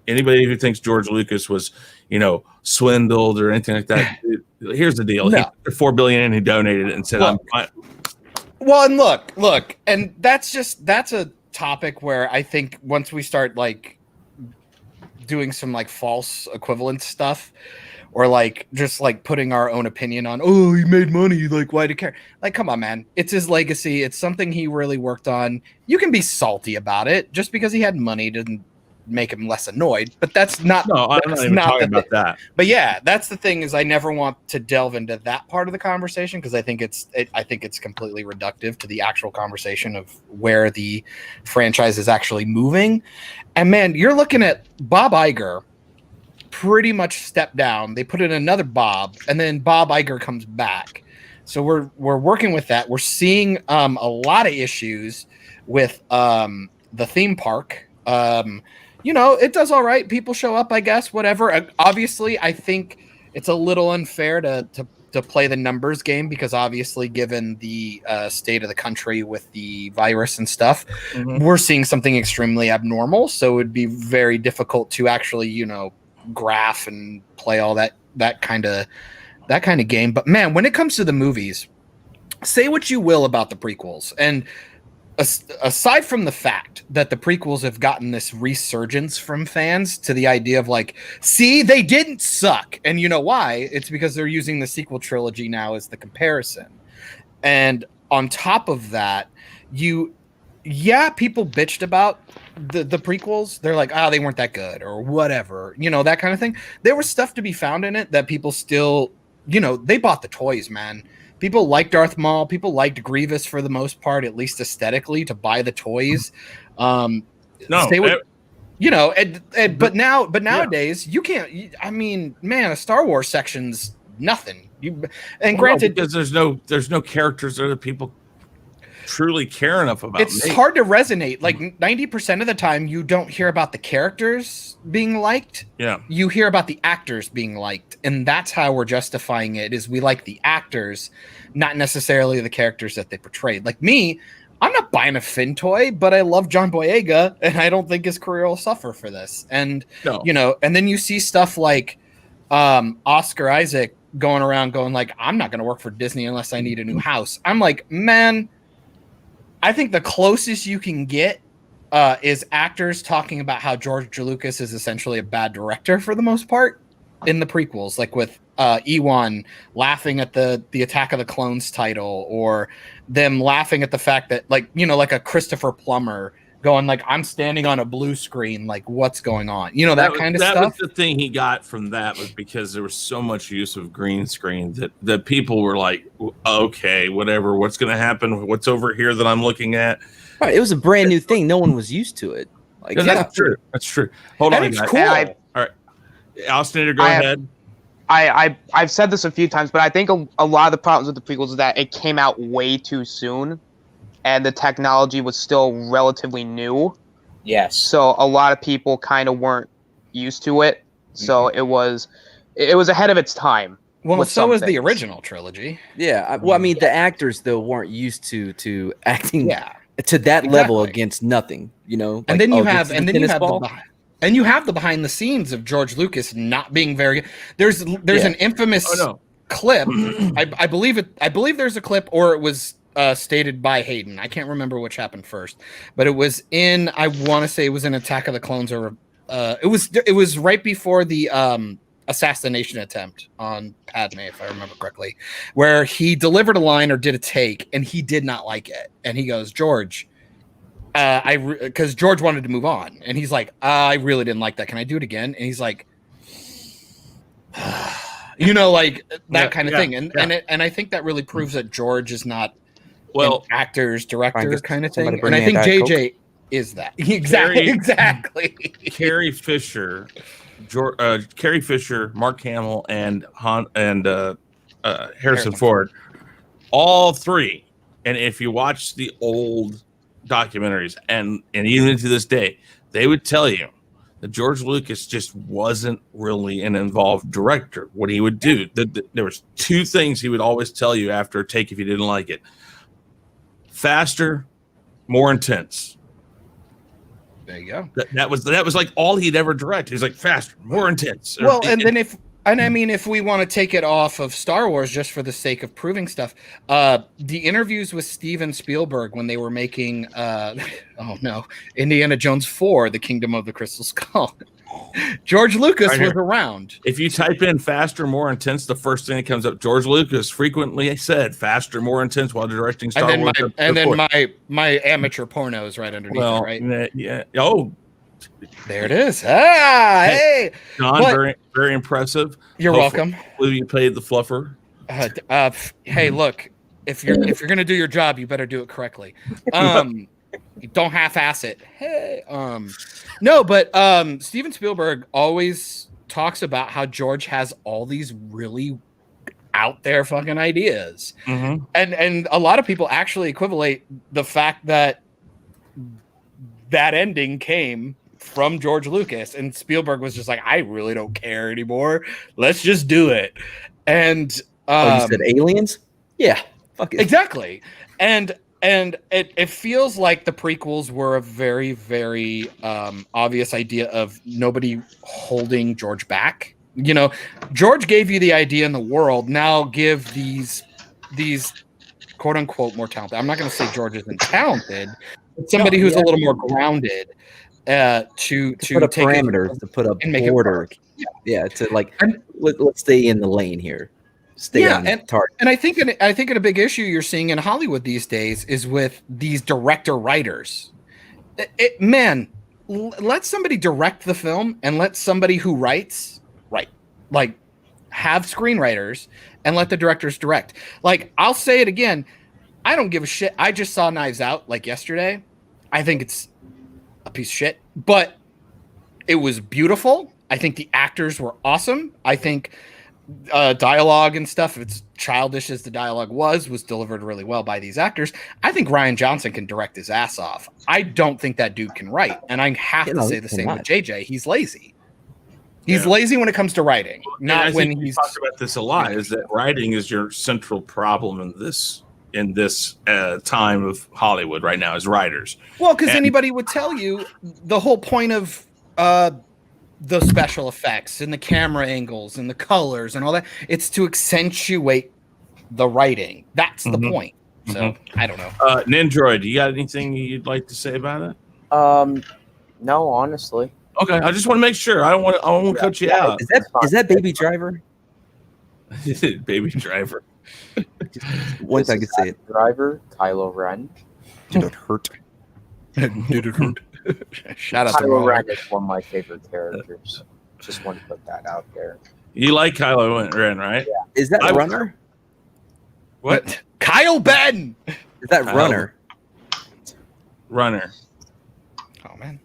Speaker 3: anybody who thinks George Lucas was, swindled or anything like that, here's the deal: he put $4 billion and he donated it and said,
Speaker 7: Well, and look, and that's a topic where I think once we start like doing some like false equivalent stuff. Or like just like putting our own opinion on, oh, he made money, like why do you care? Like, come on, man. It's his legacy. It's something he really worked on. You can be salty about it. Just because he had money didn't make him less annoyed. But that's not.
Speaker 3: No, I'm not even talking about that.
Speaker 7: But yeah, that's the thing is I never want to delve into that part of the conversation because I think it's completely reductive to the actual conversation of where the franchise is actually moving. And man, you're looking at Bob Iger. Pretty much stepped down. They put in another Bob, and then Bob Iger comes back. So we're working with that. We're seeing a lot of issues with the theme park. It does all right. People show up, I guess. Whatever. Obviously, I think it's a little unfair to play the numbers game because obviously, given the state of the country with the virus and stuff, we're seeing something extremely abnormal. So it would be very difficult to actually, graph and play all that kind of game. But man, when it comes to the movies, say what you will about the prequels, and aside from the fact that the prequels have gotten this resurgence from fans to the idea of like, see, they didn't suck, and you know why? It's because they're using the sequel trilogy now as the comparison. And on top of that, people bitched about the prequels. They're like, they weren't that good or whatever, that kind of thing. There was stuff to be found in it that people still, they bought the toys, man. People liked Darth Maul. People liked Grievous for the most part, at least aesthetically, to buy the toys. But nowadays you can't. I mean, man, a Star Wars section's nothing. Granted,
Speaker 3: because there's no characters there that people truly care enough about
Speaker 7: it's hard to resonate. Like 90% of the time, you don't hear about the characters being liked.
Speaker 3: Yeah.
Speaker 7: You hear about the actors being liked. And that's how we're justifying it, is we like the actors, not necessarily the characters that they portrayed. Like me, I'm not buying a Finn toy, but I love John Boyega, and I don't think his career will suffer for this. And, you know, and then you see stuff like Oscar Isaac going around going like, I'm not going to work for Disney unless I need a new house. I'm like, man, I think the closest you can get is actors talking about how George Lucas is essentially a bad director for the most part in the prequels, like with Ewan laughing at the Attack of the Clones title, or them laughing at the fact that, like, you know, like a Christopher Plummer going like, I'm standing on a blue screen, like, what's going on? You know, that kind of stuff.
Speaker 3: That was the thing he got from that, was because there was so much use of green screen that people were like, okay, whatever, what's going to happen? What's over here that I'm looking at?
Speaker 6: Right, it was a brand new thing. No one was used to it. Like,
Speaker 3: that's true. That's true. Hold on,
Speaker 7: it's
Speaker 3: guys.
Speaker 7: cool.
Speaker 3: All right, Austinator, go ahead.
Speaker 8: I've said this a few times, but I think a lot of the problems with the prequels is that it came out way too soon, and the technology was still relatively new.
Speaker 2: Yes.
Speaker 8: So a lot of people kind of weren't used to it. So it was ahead of its time.
Speaker 7: Well, so was the original trilogy.
Speaker 6: Yeah. Well, I mean, the actors though weren't used to acting to that level against nothing. You know.
Speaker 7: And then you have the behind the scenes of George Lucas not being very. There's an infamous clip. I believe there's a clip, or it was stated by Hayden. I can't remember which happened first, but it was in. I want to say it was in Attack of the Clones, or it was right before the assassination attempt on Padme, if I remember correctly, where he delivered a line or did a take, and he did not like it, and he goes, George. Because George wanted to move on, and he's like, I really didn't like that. Can I do it again? And he's like, you know, like that kind of thing. And I think that really proves that George is not an actor's director kind of thing. And I think JJ is that. Exactly.
Speaker 3: Carrie Fisher, Mark Hamill, and Harrison Ford, all three. And if you watch the old documentaries and even to this day, they would tell you that George Lucas just wasn't really an involved director. What he would do, there was two things he would always tell you after a take if you didn't like it: faster, more intense.
Speaker 7: There you go.
Speaker 3: That was like all he'd ever direct. He's like, faster, more intense.
Speaker 7: Well, if we want to take it off of Star Wars just for the sake of proving stuff, the interviews with Steven Spielberg when they were making, Indiana Jones 4, The Kingdom of the Crystal Skull, George Lucas was around.
Speaker 3: If you type in faster, more intense, the first thing that comes up, George Lucas frequently said faster, more intense while directing Star Wars.
Speaker 7: And then my amateur porno is right underneath it, right?
Speaker 3: Yeah. Oh,
Speaker 7: there it is. Hey.
Speaker 3: John, very, very impressive.
Speaker 7: You're welcome.
Speaker 3: You played the fluffer.
Speaker 7: Hey, look, if you're gonna do your job, you better do it correctly. Don't half-ass it. Hey, no, but Steven Spielberg always talks about how George has all these really out there fucking ideas, and a lot of people actually equivalent the fact that ending came from George Lucas, and Spielberg was just like, I really don't care anymore. Let's just do it. And
Speaker 6: you said aliens? Yeah, fuck it.
Speaker 7: Exactly. And it feels like the prequels were a very, very obvious idea of nobody holding George back. You know, George gave you the idea in the world. Now give these quote unquote more talented. I'm not going to say George isn't talented. Somebody who's a little more grounded to
Speaker 6: put up parameters, to put up order. To like, let's stay in the lane here. Stay on target. And
Speaker 7: I think a big issue you're seeing in Hollywood these days is with these director writers. Man, let somebody direct the film and let somebody who writes write. Like, have screenwriters and let the directors direct. Like, I'll say it again. I don't give a shit. I just saw Knives Out like yesterday. I think it's a piece of shit, but it was beautiful. I think the actors were awesome. I think dialogue and stuff, if it's childish as the dialogue was delivered really well by these actors. I think Rian Johnson can direct his ass off. I don't think that dude can write, and I have to say the same with JJ. He's lazy. He's lazy when it comes to writing, not when he's
Speaker 3: talked about this a lot. Is that writing is your central problem in this time of Hollywood right now as writers?
Speaker 7: Well, because anybody would tell you the whole point of the special effects and the camera angles and the colors and all that, it's to accentuate the writing. That's the point. So I don't know.
Speaker 3: Nindroid, you got anything you'd like to say about it?
Speaker 4: No, honestly.
Speaker 3: Okay, I just want to make sure. I don't want to cut you out.
Speaker 6: Is that Baby Driver?
Speaker 3: Baby Driver.
Speaker 6: Once I could say it.
Speaker 4: Driver, Kylo Ren.
Speaker 6: Did it hurt?
Speaker 7: Did it hurt? Shout out
Speaker 4: Kylo
Speaker 7: to
Speaker 4: Ren is one of my favorite characters. Just want to put that out there.
Speaker 3: You like Kylo Ren, right?
Speaker 4: Yeah.
Speaker 6: Is that Runner?
Speaker 3: What?
Speaker 7: Kyle Ben!
Speaker 6: Is that Runner?
Speaker 3: Runner.
Speaker 7: Oh, man.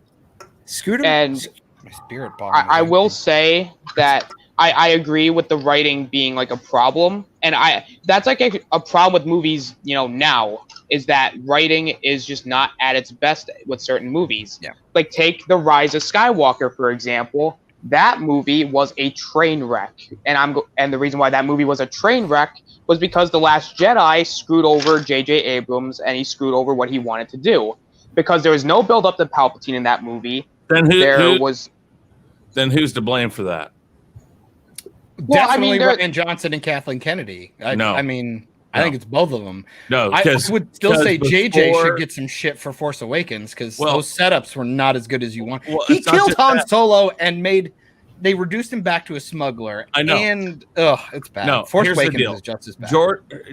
Speaker 6: Scooter?
Speaker 8: And
Speaker 7: My spirit bomb.
Speaker 8: I will say that I agree with the writing being like a problem, and that's like a problem with movies, now, is that writing is just not at its best with certain movies.
Speaker 7: Yeah.
Speaker 8: Like take The Rise of Skywalker, for example. That movie was a train wreck, and the reason why that movie was a train wreck was because The Last Jedi screwed over J.J. Abrams, and he screwed over what he wanted to do, because there was no build up to Palpatine in that movie.
Speaker 3: Then
Speaker 8: Then
Speaker 3: who's to blame for that?
Speaker 8: Well,
Speaker 7: Definitely Rian Johnson and Kathleen Kennedy. I think it's both of them.
Speaker 3: No,
Speaker 7: I would still say JJ
Speaker 3: before-
Speaker 7: should get some shit for Force Awakens, because
Speaker 3: Well-
Speaker 7: those setups were not as good as you want.
Speaker 3: Well,
Speaker 7: He
Speaker 3: it's not
Speaker 7: killed
Speaker 3: just
Speaker 7: Han
Speaker 3: that.
Speaker 7: Solo and they reduced him back to a smuggler.
Speaker 3: I know.
Speaker 7: And it's bad.
Speaker 3: No,
Speaker 7: Force
Speaker 3: here's the
Speaker 7: Awakens
Speaker 3: deal.
Speaker 7: is just as bad.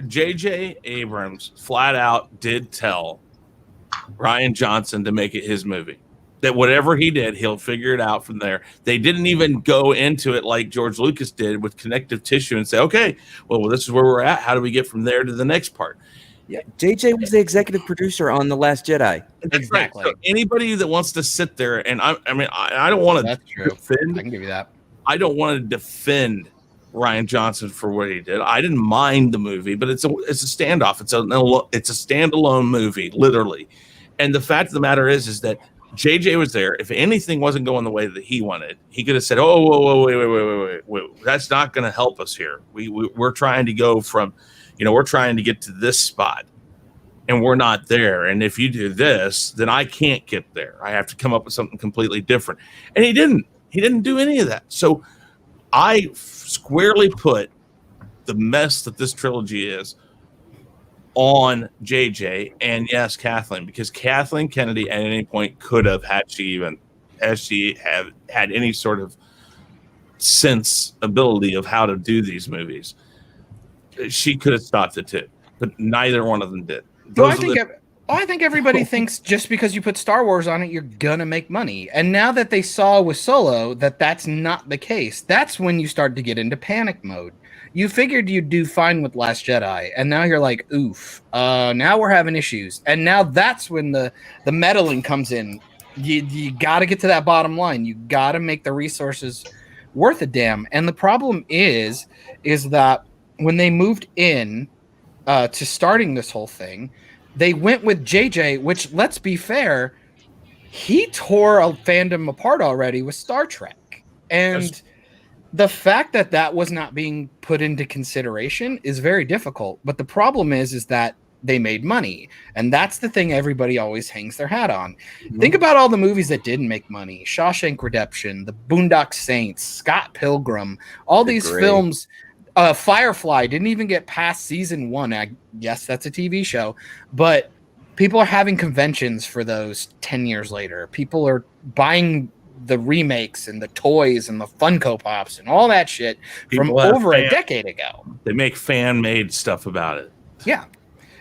Speaker 3: J.J. Abrams flat out did tell Rian Johnson to make it his movie. That whatever he did, he'll figure it out from there. They didn't even go into it like George Lucas did with connective tissue and say, okay, well, this is where we're at. How do we get from there to the next part?
Speaker 6: Yeah, JJ was the executive producer on The Last Jedi.
Speaker 7: Exactly.
Speaker 3: So anybody that wants to sit there, and I don't want to
Speaker 7: That's true.
Speaker 3: defend.
Speaker 7: I can give you that.
Speaker 3: I don't want to defend Rian Johnson for what he did. I didn't mind the movie, but it's a standoff. It's a standalone movie, literally. And the fact of the matter is that JJ was there. If anything wasn't going the way that he wanted, he could have said, "Oh, whoa, wait. That's not going to help us here. We're trying to go from, we're trying to get to this spot, and we're not there. And if you do this, then I can't get there. I have to come up with something completely different." And he didn't. He didn't do any of that. So I squarely put the mess that this trilogy is on JJ and yes, Kathleen, because Kathleen Kennedy at any point could have, had she had any sort of ability of how to do these movies, she could have stopped it too, but neither one of them did.
Speaker 7: I think everybody thinks just because you put Star Wars on it, you're gonna make money. And now that they saw with Solo that that's not the case, that's when you start to get into panic mode. You figured you'd do fine with Last Jedi, and now you're like, oof, now we're having issues. And now that's when the meddling comes in. You got to get to that bottom line. You got to make the resources worth a damn. And the problem is that when they moved in to starting this whole thing, they went with JJ, which, let's be fair, he tore a fandom apart already with Star Trek. And the fact that was not being put into consideration is very difficult. But the problem is that they made money. And that's the thing everybody always hangs their hat on. Mm-hmm. Think about all the movies that didn't make money. Shawshank Redemption, The Boondock Saints, Scott Pilgrim, all these films. Firefly didn't even get past season 1. Yes, that's a TV show. But people are having conventions for those 10 years later. People are buying the remakes and the toys and the Funko Pops and all that shit from over a decade ago.
Speaker 3: They make fan-made stuff about it.
Speaker 7: Yeah.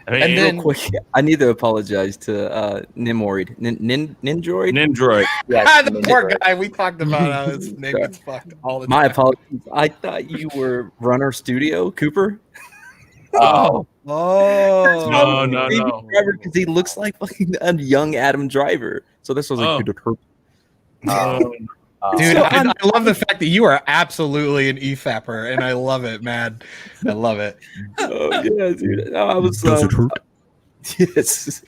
Speaker 3: I mean,
Speaker 6: and then, real quick, I need to apologize to Nindroid.
Speaker 3: Nindroid.
Speaker 7: Yeah, the poor guy. We talked about how his name gets fucked all the time.
Speaker 6: My apologies. I thought you were Runner Studio Cooper.
Speaker 3: No.
Speaker 6: Because he looks like fucking a young Adam Driver. So this was like
Speaker 7: Dude,
Speaker 6: So
Speaker 7: I love the fact that you are absolutely an EFAPper, and I love it, man. I love it.
Speaker 6: Oh yeah, dude. No, I was.
Speaker 9: Does it hurt?
Speaker 6: Yes.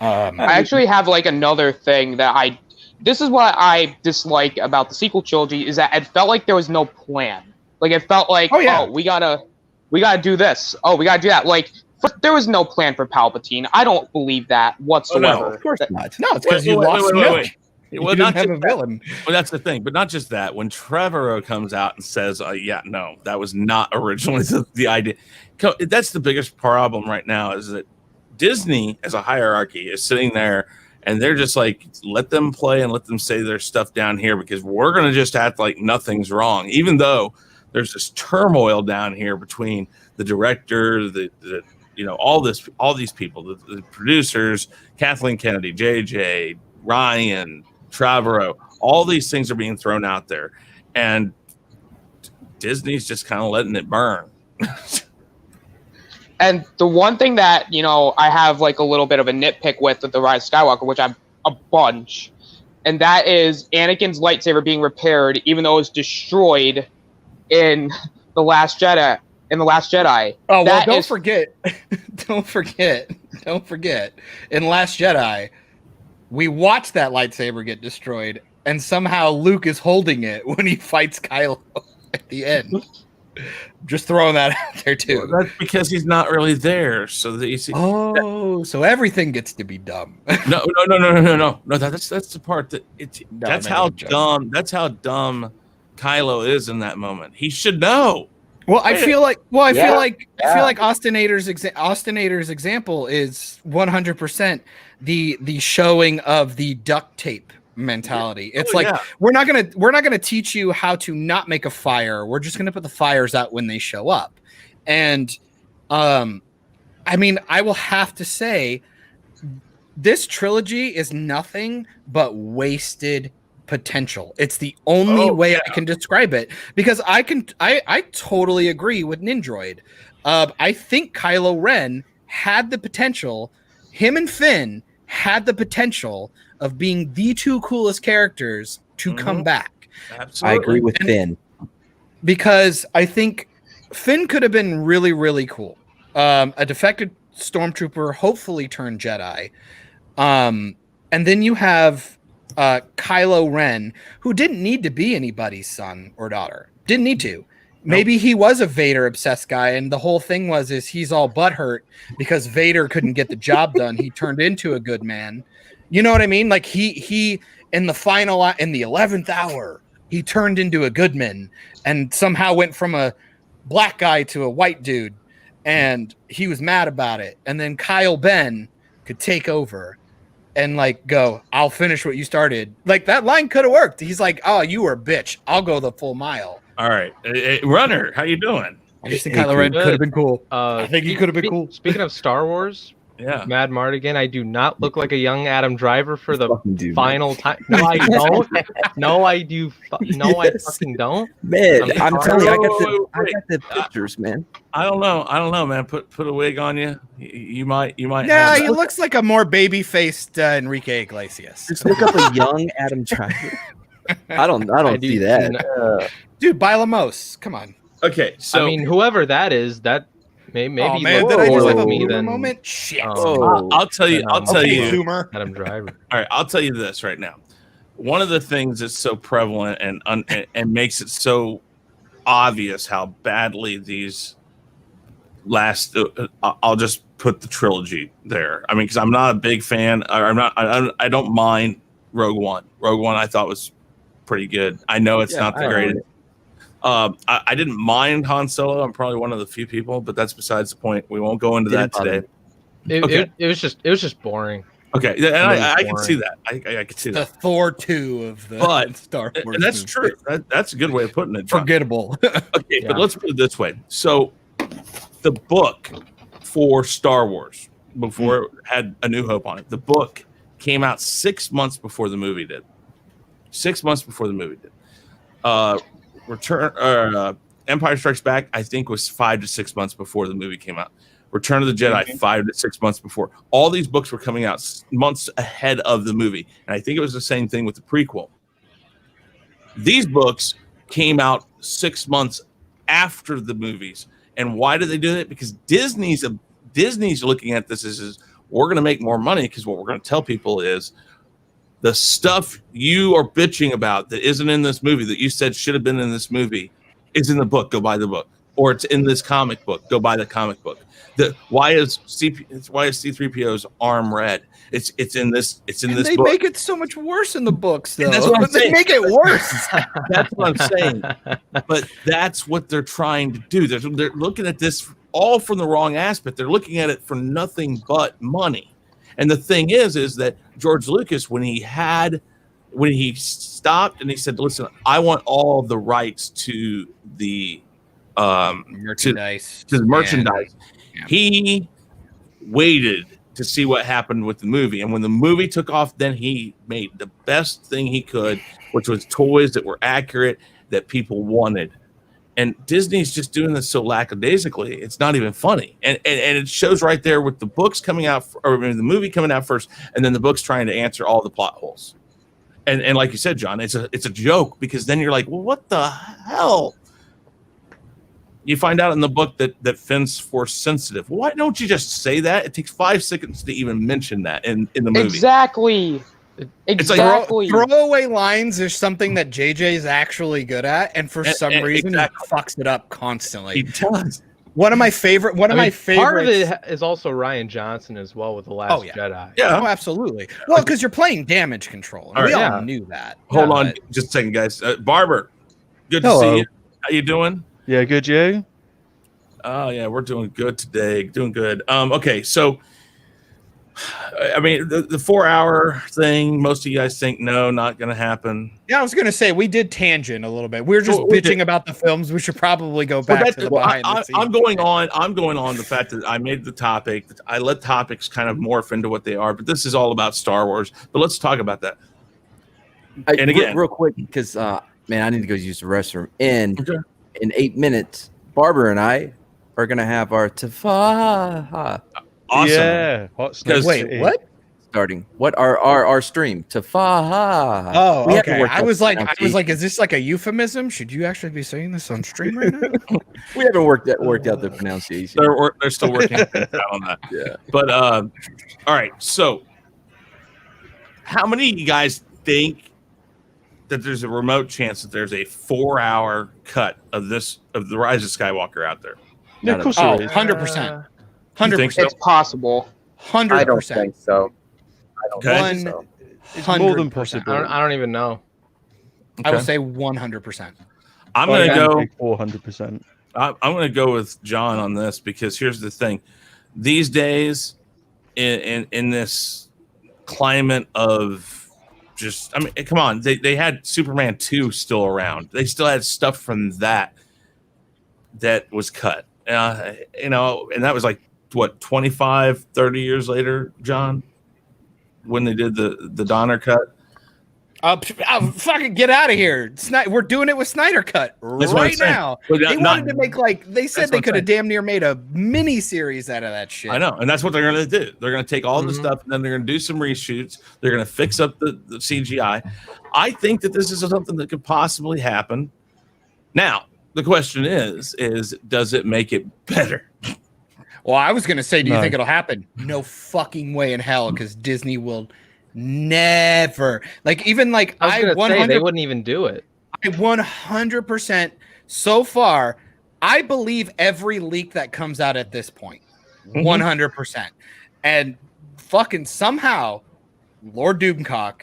Speaker 8: I actually have like another thing that this is what I dislike about the sequel trilogy is that it felt like there was no plan. Like it felt like, we gotta do this. Oh, we gotta do that. Like there was no plan for Palpatine. I don't believe that whatsoever.
Speaker 6: Of course not.
Speaker 7: No, it's because you lost milk. You
Speaker 3: Well,
Speaker 7: didn't
Speaker 3: not
Speaker 7: have a villain.
Speaker 3: Well, that's the thing, but not just that. When Trevorrow comes out and says, "Yeah, no, that was not originally the idea," that's the biggest problem right now. Is that Disney, as a hierarchy, is sitting there and they're just like, let them play and let them say their stuff down here because we're going to just act like nothing's wrong, even though there's this turmoil down here between the director, the all these people, the producers, Kathleen Kennedy, JJ, Ryan, Trevorrow, all these things are being thrown out there, and Disney's just kind of letting it burn.
Speaker 8: And the one thing that, I have like a little bit of a nitpick with The Rise of Skywalker, which I'm a bunch, and that is Anakin's lightsaber being repaired, even though it was destroyed in The Last Jedi.
Speaker 7: Oh, well, don't forget. In Last Jedi, we watched that lightsaber get destroyed, and somehow Luke is holding it when he fights Kylo at the end. Just throwing that out there too.
Speaker 3: Well, that's because he's not really there. So that you see.
Speaker 7: Oh, so everything gets to be dumb.
Speaker 3: No. That's the part that that's how dumb. That's how dumb Kylo is in that moment. He should know.
Speaker 7: Well, I feel like Austinator's example is 100% the showing of the duct tape mentality. It's we're not gonna teach you how to not make a fire. We're just gonna put the fires out when they show up. And I will have to say this trilogy is nothing but wasted potential. It's the only way I can describe it, because I totally agree with Nindroid. I think Kylo Ren had the potential, him and Finn had the potential of being the two coolest characters to come back.
Speaker 3: Absolutely.
Speaker 6: I agree with Finn.
Speaker 7: Because I think Finn could have been really, really cool. A defected stormtrooper, hopefully turned Jedi. And then you have Kylo Ren, who didn't need to be anybody's son or daughter. Didn't need to. Maybe he was a Vader obsessed guy, and the whole thing is he's all butthurt because Vader couldn't get the job done. He turned into a good man. You know what I mean? Like he in the 11th hour, he turned into a good man and somehow went from a black guy to a white dude, and he was mad about it. And then Kyle Ben could take over and go, I'll finish what you started. Like that line could have worked. He's like, oh, you were a bitch. I'll go the full mile.
Speaker 3: All right. Runner, how you doing?
Speaker 7: I just think Kylo Ren could have been cool. I think he could have been cool.
Speaker 10: Speaking of Star Wars, Mad Martigan, I do not look like a young Adam Driver for the final time. No, I don't. No, I do. No, I fucking don't.
Speaker 6: Man, I'm telling you, I got the pictures, man.
Speaker 3: I don't know, man. Put a wig on you. You might.
Speaker 7: Yeah, he looks like a more baby-faced Enrique Iglesias.
Speaker 6: Just look up a young Adam Driver. I don't see that.
Speaker 7: Dude, Bilamos, come on.
Speaker 3: Okay, so
Speaker 10: whoever that is, that maybe
Speaker 7: oh, man, did I just have a
Speaker 10: me
Speaker 7: boomer
Speaker 10: then.
Speaker 7: moment? Shit.
Speaker 3: I'll tell you.
Speaker 7: Zoomer.
Speaker 10: Adam Driver.
Speaker 3: All right, I'll tell you this right now. One of the things that's so prevalent and makes it so obvious how badly these last. I'll just put the trilogy there. I mean, because I'm not a big fan. I don't mind Rogue One. Rogue One I thought was pretty good. I know it's not the greatest. I didn't mind Han Solo. I'm probably one of the few people, but that's besides the point. We won't go into that today.
Speaker 10: It was just boring.
Speaker 3: Okay, and I can see that. I can see
Speaker 7: the
Speaker 3: that.
Speaker 7: Thor 2 of the Star Wars.
Speaker 3: And that's true. That's a good way of putting it. John.
Speaker 7: Forgettable.
Speaker 3: Okay, but let's put it this way. So, the book for Star Wars, before it had A New Hope on it, the book came out 6 months before the movie did. 6 months before the movie did. Empire Strikes Back, I think, was 5 to 6 months before the movie came out. Return of the Jedi, 5 to 6 months before. All these books were coming out months ahead of the movie. And I think it was the same thing with the prequel. These books came out 6 months after the movies. And why do they do that? Because Disney's looking at this as we're going to make more money, because what we're going to tell people is the stuff you are bitching about that isn't in this movie, that you said should have been in this movie, is in the book. Go buy the book. Or it's in this comic book. Go buy the comic book. Why is C-3PO's arm red? It's in this. It's in this.
Speaker 7: They
Speaker 3: book.
Speaker 7: make it so much worse in the books, though.
Speaker 3: That's what I'm saying.
Speaker 7: They make it worse.
Speaker 3: That's what I'm saying. But that's what they're trying to do. They're looking at this all from the wrong aspect. They're looking at it for nothing but money. And the thing is that George Lucas, when he stopped and he said, "Listen, I want all of the rights to the
Speaker 7: merchandise,
Speaker 3: to the merchandise." He waited to see what happened with the movie, and when the movie took off, then he made the best thing he could, which was toys that were accurate, that people wanted. And Disney's just doing this so lackadaisically, it's not even funny. And it shows right there with the books coming out, or the movie coming out first, and then the books trying to answer all the plot holes. And like you said, John, it's a joke, because then you're like, well, what the hell? You find out in the book that Finn's force sensitive. Why don't you just say that? It takes 5 seconds to even mention that in the movie.
Speaker 8: Exactly.
Speaker 7: Exactly. Throwaway lines is something that JJ is actually good at, and for some reason he fucks it up constantly.
Speaker 3: He does.
Speaker 7: One of my favorite. Part
Speaker 10: of it is also Rian Johnson as well with The Last Jedi.
Speaker 3: Yeah.
Speaker 7: Oh, absolutely. Well, because you're playing damage control, and we all knew that.
Speaker 3: Hold on, just a second, guys. Barber, good to see you. How you doing?
Speaker 9: Yeah, good. You?
Speaker 3: Oh yeah, we're doing good today. Doing good. Okay, so I mean, the 4-hour thing, most of you guys think no, not going to happen.
Speaker 7: Yeah, I was going to say we did tangent a little bit. We were just bitching about the films. We should probably go back to the behind the scenes.
Speaker 3: I'm going on the fact that I made the topic. I let topics kind of morph into what they are, but this is all about Star Wars. But let's talk about that.
Speaker 6: And again, real quick, because man, I need to go use the restroom. In 8 minutes, Barbara and I are going to have our Tafaha.
Speaker 3: Awesome.
Speaker 9: Yeah.
Speaker 7: Wait, what?
Speaker 6: Starting. What our stream? Tafaha.
Speaker 7: Oh, okay. I was like, is this like a euphemism? Should you actually be saying this on stream right now?
Speaker 6: We haven't worked out the pronunciation.
Speaker 3: They're still working on that.
Speaker 6: Yeah.
Speaker 3: But all right. So, how many of you guys think that there's a remote chance that there's a 4-hour cut of the Rise of Skywalker out there?
Speaker 9: Yeah, of course there is.
Speaker 7: 100%.
Speaker 3: 100%.
Speaker 8: It's possible.
Speaker 7: 100%.
Speaker 4: I don't think so.
Speaker 9: It's more than possible.
Speaker 10: I don't even know.
Speaker 7: I would say 100%.
Speaker 3: I'm going to go
Speaker 9: 400%.
Speaker 3: I'm going to go with John on this, because here's the thing. These days, in this climate of just, I mean, come on, they had Superman 2 still around. They still had stuff from that was cut. And that was like, what, 25, 30 years later, John, when they did the Donner cut?
Speaker 7: Fucking get out of here. We're doing it with Snyder Cut right now. They wanted to make they said they could have damn near made a mini series out of that shit.
Speaker 3: I know. And that's what they're going to do. They're going to take all the stuff, and then they're going to do some reshoots. They're going to fix up the CGI. I think that this is something that could possibly happen. Now, the question is does it make it better?
Speaker 7: Well, I was going to say, do you think it'll happen? No fucking way in hell, because Disney will never. Like, even like
Speaker 10: I was going to say, they wouldn't even do it.
Speaker 7: I 100% so far, I believe every leak that comes out at this point. 100%. And fucking somehow, Lord Doomcock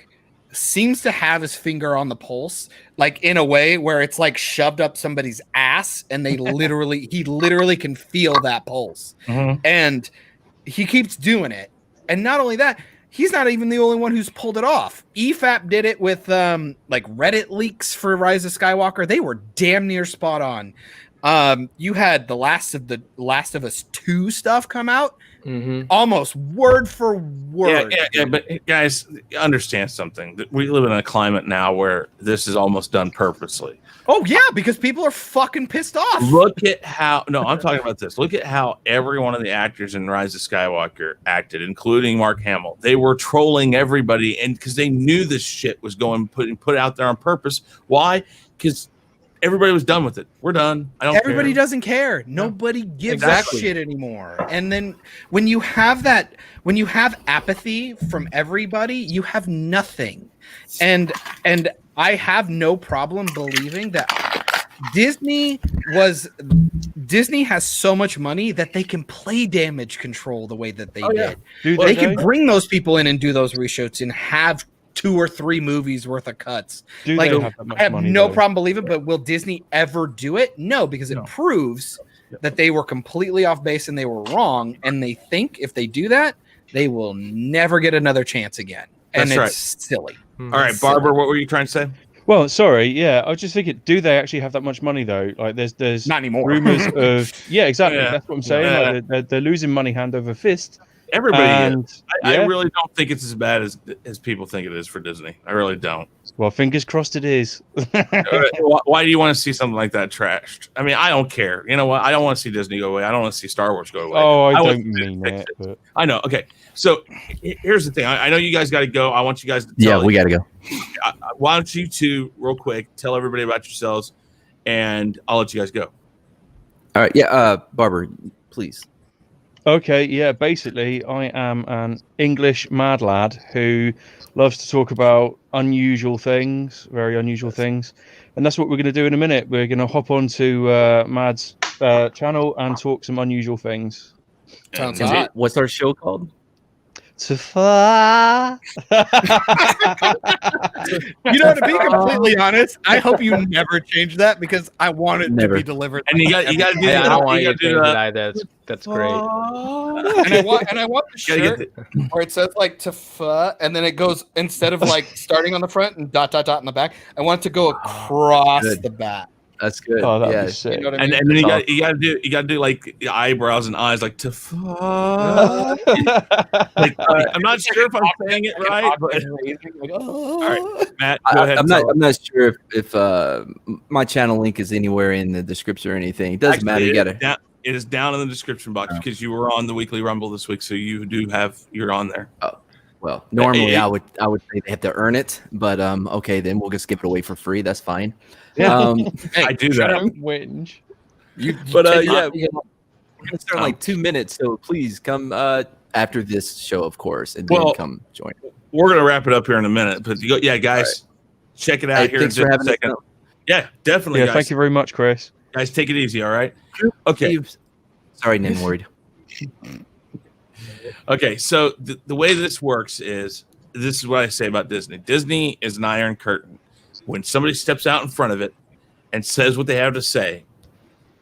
Speaker 7: seems to have his finger on the pulse, like in a way where it's like shoved up somebody's ass, and he literally can feel that pulse. And he keeps doing it. And not only that, he's not even the only one who's pulled it off. EFAP did it with like Reddit leaks for Rise of Skywalker. They were damn near spot on. You had the Last of Us 2 stuff come out. Almost word for word.
Speaker 3: Yeah, but guys, understand something. We live in a climate now where this is almost done purposely.
Speaker 7: Oh yeah, because people are fucking pissed off.
Speaker 3: Look at how I'm talking about this. Look at how every one of the actors in Rise of Skywalker acted, including Mark Hamill. They were trolling everybody, and because they knew this shit was going put out there on purpose. Why? Because everybody was done with it. We're done.
Speaker 7: Everybody doesn't care. Nobody gives a shit anymore. And then when you have apathy from everybody, you have nothing. And I have no problem believing that Disney has so much money that they can play damage control the way that they did. They can bring those people in and do those reshoots and have 2 or 3 movies worth of cuts. I have no problem believing it, but will Disney ever do it? No, because it proves that they were completely off base and they were wrong. And they think if they do that, they will never get another chance again. And it's silly.
Speaker 3: All right, Barbara, what were you trying to say?
Speaker 9: Well, sorry, yeah, I was just thinking, do they actually have that much money though? Like, there's
Speaker 7: not anymore.
Speaker 9: Rumors of exactly. Yeah. That's what I'm saying. Like, they're losing money hand over fist.
Speaker 3: Everybody is. I really don't think it's as bad as people think it is for Disney. I really don't.
Speaker 9: Well, fingers crossed it is.
Speaker 3: Why do you want to see something like that trashed? I mean, I don't care. You know what? I don't want to see Disney go away. I don't want to see Star Wars go away.
Speaker 9: Oh, I don't mean that. But...
Speaker 3: I know. Okay. So here's the thing. I know you guys got to go. I want you guys to
Speaker 6: we got to go.
Speaker 3: Why don't you two, real quick, tell everybody about yourselves, and I'll let you guys go.
Speaker 6: All right. Yeah. Barbara, please.
Speaker 9: Okay, yeah, basically, I am an English mad lad who loves to talk about unusual things, very unusual things. And that's what we're going to do in a minute. We're going to hop onto Mad's channel and talk some unusual things.
Speaker 7: Sounds hot.
Speaker 6: What's our show called?
Speaker 9: To far.
Speaker 7: To be completely honest, I hope you never change that because I want it to be delivered.
Speaker 3: And you got to do that.
Speaker 10: I don't want you to change it either. That's great.
Speaker 7: And I want the shirt where it says like to and then it goes instead of like starting on the front and ... in the back. I want it to go across the back.
Speaker 6: That's good.
Speaker 9: Oh, that'd be sick.
Speaker 3: You know what I mean? And then you got to do like the eyebrows and eyes like to like, I'm not sure if I'm saying it right, but all right, Matt, go ahead.
Speaker 6: I'm not sure if my channel link is anywhere in the description or anything. It doesn't matter. You got to.
Speaker 3: It is down in the description box because you were on the Weekly Rumble this week, so you're on there.
Speaker 6: Oh. Well, normally I would say they have to earn it, but okay, then we'll just give it away for free. That's fine.
Speaker 3: Yeah, I do that.
Speaker 9: Whinge.
Speaker 6: We're gonna start in like 2 minutes, so please come after this show, of course, and then come join.
Speaker 3: We're gonna wrap it up here in a minute, but guys, check it out here in just a second. Yeah, definitely.
Speaker 9: Yeah,
Speaker 3: guys.
Speaker 9: thank you very much, Chris.
Speaker 3: Guys, take it easy. All right. Okay.
Speaker 6: Sorry, Nin worried.
Speaker 3: Okay, so the way this works is this is what I say about Disney. Disney is an iron curtain. When somebody steps out in front of it and says what they have to say,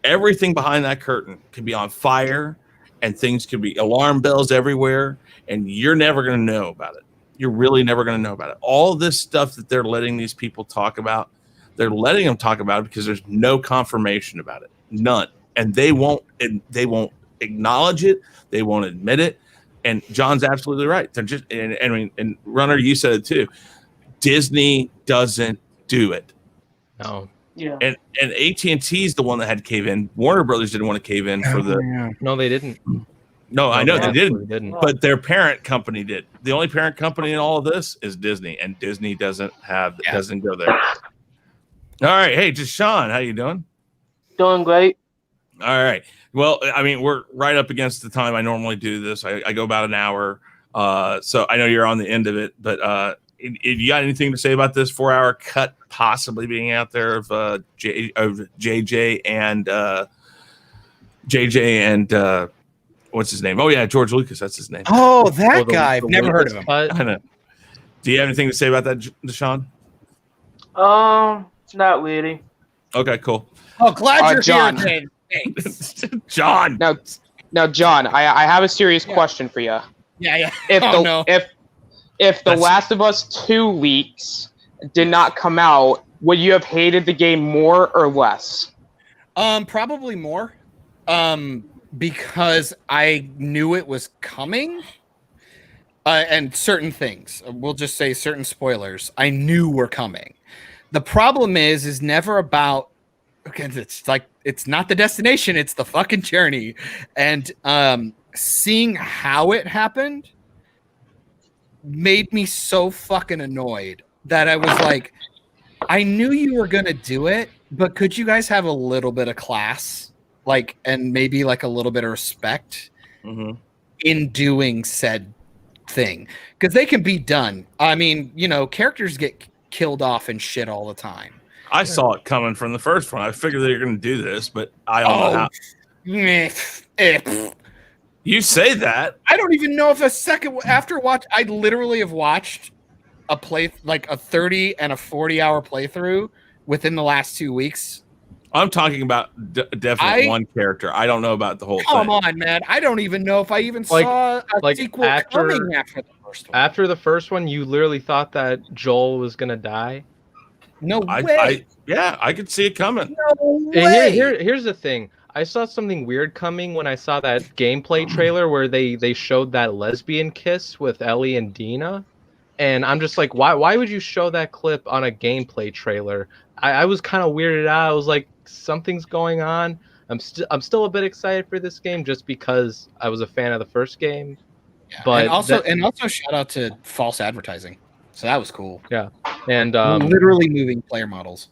Speaker 3: everything behind that curtain can be on fire and things can be alarm bells everywhere, and you're never going to know about it. You're really never going to know about it. All this stuff that they're letting these people talk about, they're letting them talk about it because there's no confirmation about it. None. And they won't acknowledge it. They won't admit it. And John's absolutely right. They're just, and Runner, you said it too. Disney doesn't do it.
Speaker 10: No.
Speaker 8: Yeah.
Speaker 3: And AT&T is the one that had to cave in. Warner Brothers didn't want to cave in for the.
Speaker 10: No, they didn't.
Speaker 3: No, I know they didn't. But their parent company did. The only parent company in all of this is Disney, and Disney doesn't go there. All right, hey, just Shaun, how you doing?
Speaker 8: Doing great.
Speaker 3: All right. Well, I mean, we're right up against the time I normally do this. I go about an hour. So I know you're on the end of it, but if you got anything to say about this 4-hour cut possibly being out there of JJ and what's his name? Oh yeah, George Lucas. That's his name.
Speaker 7: Oh, that guy. I've never heard of him.
Speaker 3: I know. Do you have anything to say about that, Shaun?
Speaker 8: Not really.
Speaker 3: Okay, cool.
Speaker 7: Oh, glad you're
Speaker 8: John.
Speaker 7: here, Jane. Thanks.
Speaker 3: John.
Speaker 8: Now, John, I have a serious question for you.
Speaker 7: Yeah.
Speaker 8: If The Last of Us 2 leaks did not come out, would you have hated the game more or less?
Speaker 7: Probably more. Because I knew it was coming. And certain things, we'll just say certain spoilers, I knew were coming. The problem is never about. Okay, it's like it's not the destination; it's the fucking journey. And seeing how it happened made me so fucking annoyed that I was like, I knew you were gonna do it, but could you guys have a little bit of class, like, and maybe like a little bit of respect in doing said thing? Because they can be done. I mean, you know, characters get killed off and shit all the time.
Speaker 3: I saw it coming from the first one. I figured they were going to do this, but I don't know how. You say that.
Speaker 7: I don't even know if a second after watch. I literally have watched a 30 and a 40-hour playthrough within the last 2 weeks.
Speaker 3: I'm talking about definitely one character. I don't know about the whole thing.
Speaker 7: Come on, man. I don't even know if I even saw a sequel coming after the first one.
Speaker 10: After the first one, you literally thought that Joel was going to die?
Speaker 7: No way.
Speaker 3: I could see it coming.
Speaker 7: No way.
Speaker 10: Here's the thing. I saw something weird coming when I saw that gameplay trailer where they showed that lesbian kiss with Ellie and Dina. And I'm just like, why would you show that clip on a gameplay trailer? I was kind of weirded out. I was like, something's going on. I'm still a bit excited for this game just because I was a fan of the first game.
Speaker 7: Yeah,
Speaker 10: but
Speaker 7: and also shout out to false advertising. So that was cool.
Speaker 10: Yeah. And
Speaker 7: literally moving player models.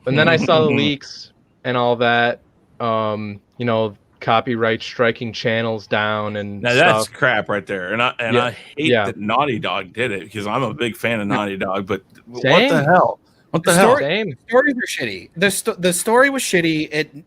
Speaker 10: And then I saw the leaks and all that. You know, copyright striking channels down and
Speaker 3: now
Speaker 10: stuff.
Speaker 3: That's crap right there. And I hate that Naughty Dog did it because I'm a big fan of Naughty Dog. But what the hell? What the hell?
Speaker 7: Stories were shitty. The story was shitty.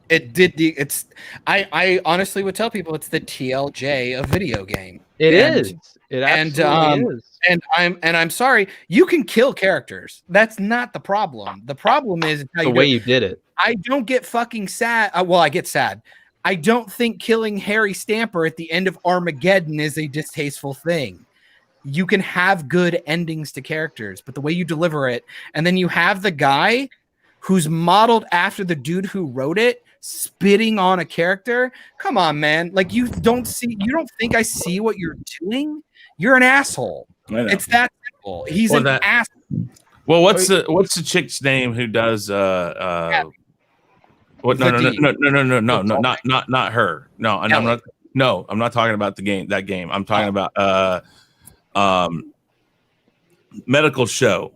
Speaker 7: I honestly would tell people it's the TLJ of video game.
Speaker 10: It is. It absolutely is.
Speaker 7: And I'm sorry, you can kill characters. That's not the problem. The problem is
Speaker 10: the way you did it.
Speaker 7: I don't get fucking sad. Well, I get sad. I don't think killing Harry Stamper at the end of Armageddon is a distasteful thing. You can have good endings to characters, but the way you deliver it, and then you have the guy who's modeled after the dude who wrote it spitting on a character. Come on, man. Like you don't think I see what you're doing? You're an asshole. It's that simple. He's an asshole.
Speaker 3: Well, what's the chick's name who does what no, not her. No, and I'm not talking about that game. I'm talking about medical show.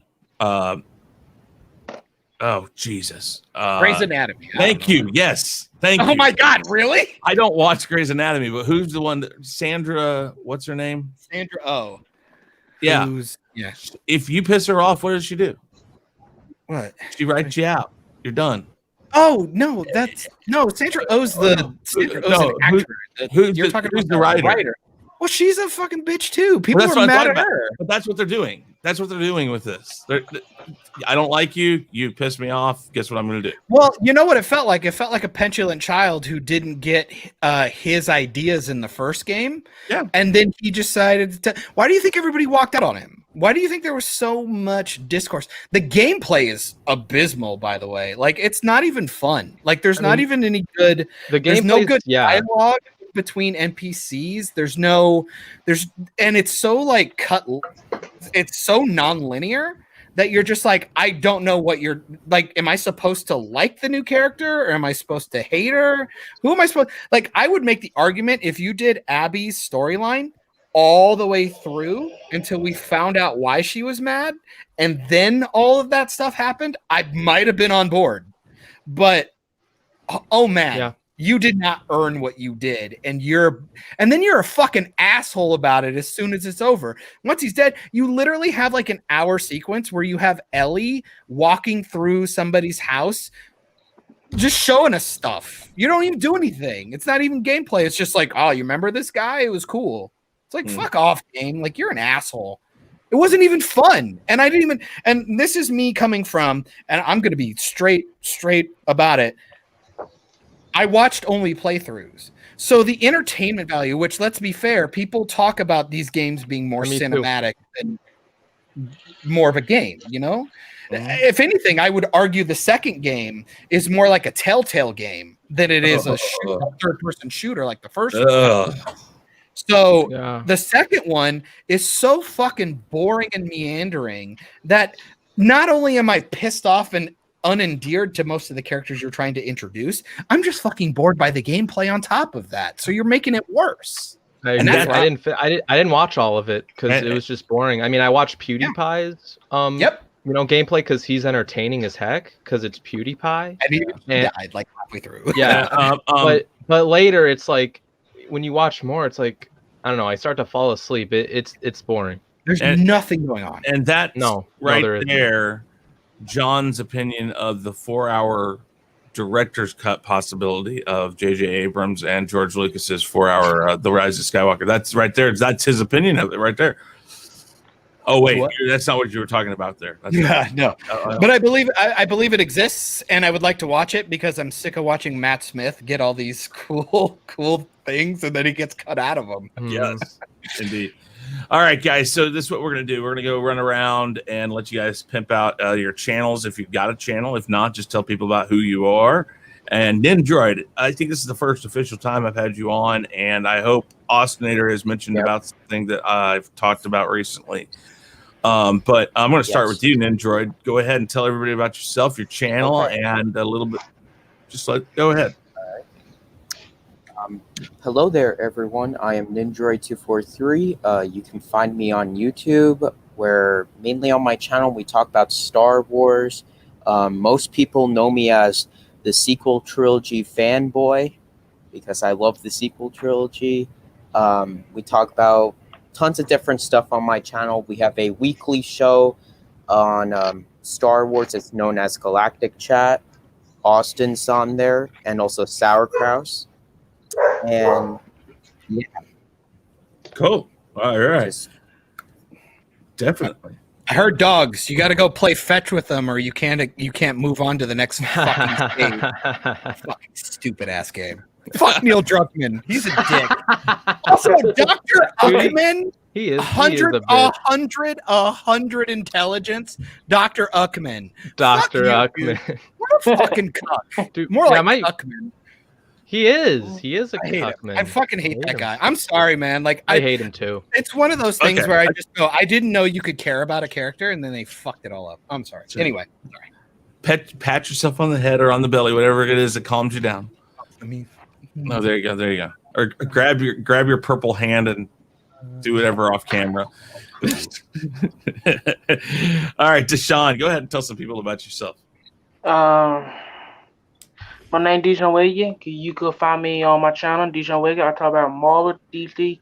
Speaker 3: Oh Jesus.
Speaker 7: Grey's Anatomy.
Speaker 3: Thank you. Yes. Thank you.
Speaker 7: Oh my God, really?
Speaker 3: I don't watch Grey's Anatomy, but who's the one Sandra, what's her name?
Speaker 7: Sandra Oh.
Speaker 3: Yeah.
Speaker 7: Yeah.
Speaker 3: If you piss her off, what does she do?
Speaker 7: What?
Speaker 3: She writes you out. You're done.
Speaker 7: Oh no, Sandra Oh's an actor.
Speaker 3: You're talking about the writer.
Speaker 7: Well, she's a fucking bitch too. People are mad at her.
Speaker 3: But that's what they're doing. That's what they're doing with this. I don't like you. You piss me off. Guess what I'm going to do?
Speaker 7: Well, you know what it felt like? It felt like a petulant child who didn't get his ideas in the first game.
Speaker 3: Yeah.
Speaker 7: And then he decided to. Why do you think everybody walked out on him? Why do you think there was so much discourse? The gameplay is abysmal, by the way. Like, it's not even fun. Like, there's not even any good. There's no good dialogue between NPCs. And it's so like it's so non-linear that you're just like, I don't know what you're like. Am I supposed to like the new character or am I supposed to hate her? Who am I supposed like? I would make the argument if you did Abby's storyline all the way through until we found out why she was mad, and then all of that stuff happened, I might have been on board. But oh man, you did not earn what you did, and then you're a fucking asshole about it as soon as it's over. Once he's dead, you literally have like an hour sequence where you have Ellie walking through somebody's house just showing us stuff. You don't even do anything. It's not even gameplay. It's just like, oh, you remember this guy? It was cool. It's like, fuck off, game. Like, you're an asshole. It wasn't even fun. And I didn't even, and this is me coming from, and I'm going to be straight about it. I watched only playthroughs. So the entertainment value, which, let's be fair, people talk about these games being more cinematic than more of a game, you know? If anything, I would argue the second game is more like a Telltale game than it is a third-person shooter like the first one. So the second one is so fucking boring and meandering that not only am I pissed off and unendeared to most of the characters you're trying to introduce, I'm just fucking bored by the gameplay on top of that. So you're making it worse.
Speaker 10: I didn't watch all of it because it was just boring. I mean, I watched PewDiePie's gameplay because he's entertaining as heck because it's PewDiePie.
Speaker 7: And he died like halfway through.
Speaker 10: Yeah, but later it's like when you watch more, it's like I don't know. I start to fall asleep. It's boring.
Speaker 7: There's nothing going on.
Speaker 3: And that
Speaker 10: there
Speaker 3: there, John's opinion of the 4-hour director's cut possibility of J.J. Abrams and George Lucas's 4-hour The Rise of Skywalker. That's right there. That's his opinion of it right there. Oh wait, that's not what you were talking about there. That's
Speaker 7: no. But I believe it exists, and I would like to watch it because I'm sick of watching Matt Smith get all these cool things, and then he gets cut out of them.
Speaker 3: Yes, indeed. All right, guys. So this is what we're gonna do. We're gonna go run around and let you guys pimp out your channels if you've got a channel. If not, just tell people about who you are. And Nindroid, I think this is the first official time I've had you on, and I hope Austinator has mentioned about something that I've talked about recently. But I'm going to start with you, Nindroid. Go ahead and tell everybody about yourself, your channel, and a little bit. Go ahead.
Speaker 4: Hello there, everyone. I am Nindroid243. You can find me on YouTube, where mainly on my channel we talk about Star Wars. Most people know me as the sequel trilogy fanboy because I love the sequel trilogy. We talk about tons of different stuff on my channel. We have a weekly show on Star Wars. It's known as Galactic Chat. Austin's on there, and also Sauerkraus. And yeah,
Speaker 3: cool. All right, definitely.
Speaker 7: I heard dogs. You got to go play fetch with them, or you can't move on to the next fucking game. Fucking stupid ass game. Fuck Neil Druckmann. He's a dick. Also, Dr. Uckman.
Speaker 10: He is
Speaker 7: 100 intelligence. Dr. Uckman.
Speaker 10: Dr. Uckman.
Speaker 7: What a fucking cuck.
Speaker 10: Dude,
Speaker 7: more like Uckman.
Speaker 10: He is. He is a
Speaker 7: cuckman. I fucking hate that guy. I'm sorry, man. Like
Speaker 10: I hate him too.
Speaker 7: It's one of those things where I just go, I didn't know you could care about a character, and then they fucked it all up. I'm sorry. Anyway, sorry.
Speaker 3: Pat yourself on the head or on the belly, whatever it is that calms you down.
Speaker 7: I mean,
Speaker 3: no, there you go. There you go. Or grab your purple hand and do whatever off camera. All right, Deshaun, go ahead and tell some people about yourself.
Speaker 11: My name is Dijon Wega. You can find me on my channel, Dijon Wega. I talk about Marvel, DC,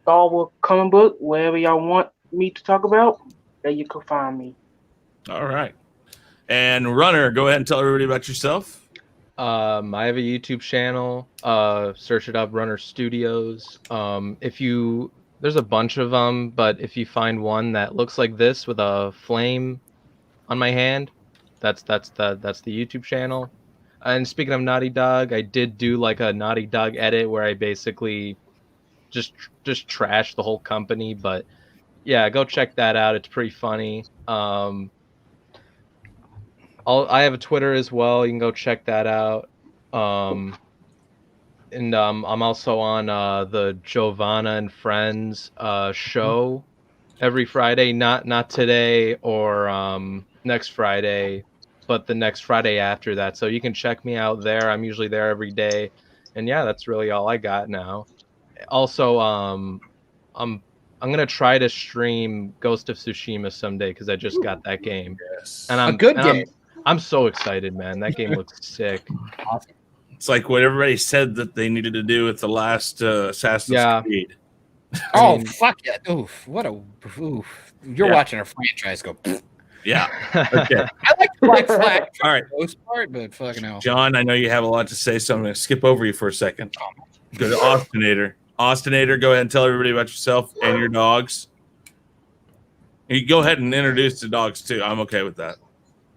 Speaker 11: Star Wars comic book, wherever y'all want me to talk about, there you can find me.
Speaker 3: All right. And Runner, go ahead and tell everybody about yourself.
Speaker 10: I have a YouTube channel. Search it up, Runner Studios. There's a bunch of them, but if you find one that looks like this with a flame on my hand, that's the YouTube channel. And speaking of Naughty Dog, I did do like a Naughty Dog edit where I basically just trashed the whole company. But yeah, go check that out. It's pretty funny. I have a Twitter as well. You can go check that out. And I'm also on the Giovanna and Friends show every Friday. Not today or next Friday, but the next Friday after that. So you can check me out there. I'm usually there every day. And yeah, that's really all I got now. Also, I'm gonna try to stream Ghost of Tsushima someday because I just got that game.
Speaker 3: Yes.
Speaker 7: And a good game.
Speaker 10: I'm so excited, man. That game looks sick.
Speaker 3: It's like what everybody said that they needed to do with the last Assassin's Creed.
Speaker 7: Oh, fuck yeah. Oof. Oof. You're watching a franchise go.
Speaker 3: Yeah. Okay.
Speaker 7: I like the Black Flag.
Speaker 3: All right.
Speaker 7: Most part, but fucking hell.
Speaker 3: John, I know you have a lot to say, so I'm going to skip over you for a second. Go to Austinator. Austinator, go ahead and tell everybody about yourself and your dogs. You go ahead and introduce the dogs too. I'm okay with that.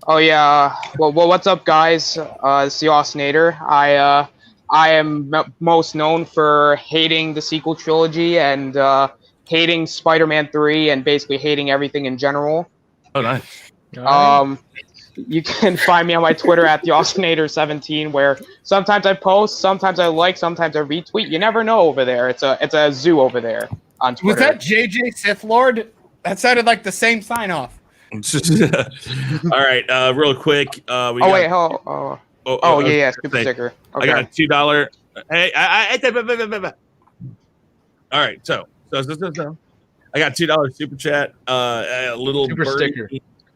Speaker 8: Oh yeah. Well, what's up, guys? It's the Austinator. I am most known for hating the sequel trilogy and hating Spider-Man 3 and basically hating everything in general.
Speaker 3: Oh, nice.
Speaker 8: You can find me on my Twitter at the Austinator17, where sometimes I post, sometimes I like, sometimes I retweet. You never know over there. It's a zoo over there on Twitter.
Speaker 7: Was that JJ Sith Lord? That sounded like the same sign off.
Speaker 3: All right, real quick.
Speaker 8: Yeah, super sticker. Okay.
Speaker 3: I got $2. Hey, all right, so I got $2 super chat. A little
Speaker 10: Super sticker.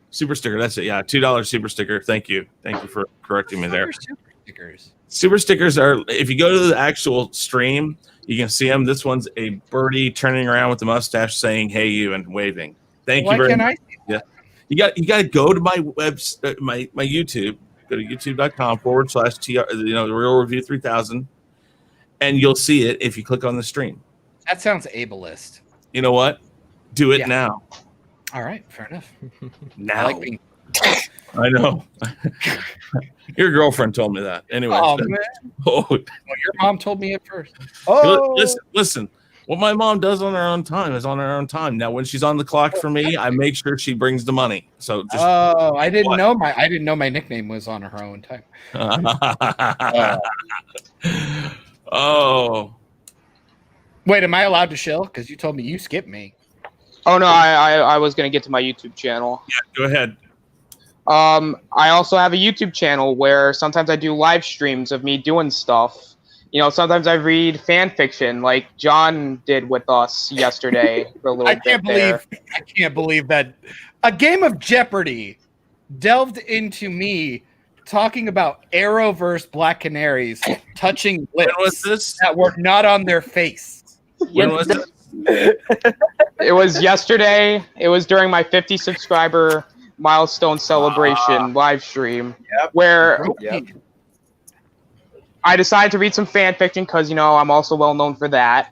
Speaker 3: Super sticker. That's it. Yeah, $2 super sticker. Thank you for correcting me there.
Speaker 7: Super stickers.
Speaker 3: Super stickers are, if you go to the actual stream, you can see them. This one's a birdie turning around with the mustache saying "Hey you" and waving. Thank you very much. Yeah, you got to go to my my YouTube. Go to youtube.com/TR, the Real Review 3000, and you'll see it if you click on the stream.
Speaker 7: That sounds ableist.
Speaker 3: You know what? Do it now.
Speaker 7: All right, fair enough.
Speaker 3: Now.
Speaker 7: I like being.
Speaker 3: I know. Your girlfriend told me that. Anyway.
Speaker 7: Oh man.
Speaker 3: Oh.
Speaker 7: Well, your mom told me it first. Oh.
Speaker 3: Listen. What my mom does on her own time is on her own time. Now, when she's on the clock for me, I make sure she brings the money. So just.
Speaker 7: Oh, I didn't know my nickname was on her own time.
Speaker 3: Oh.
Speaker 7: Wait, am I allowed to shill? Because you told me you skipped me.
Speaker 8: Oh no, I was gonna get to my YouTube channel.
Speaker 3: Yeah, go ahead.
Speaker 8: I also have a YouTube channel where sometimes I do live streams of me doing stuff. Sometimes I read fan fiction like John did with us yesterday for a little bit.
Speaker 7: I can't believe that a game of Jeopardy delved into me talking about Arrowverse Black Canaries touching lips that were not on their face.
Speaker 3: When was this?
Speaker 8: It was yesterday. It was during my 50 subscriber milestone celebration live stream where I decided to read some fan fiction because I'm also well known for that.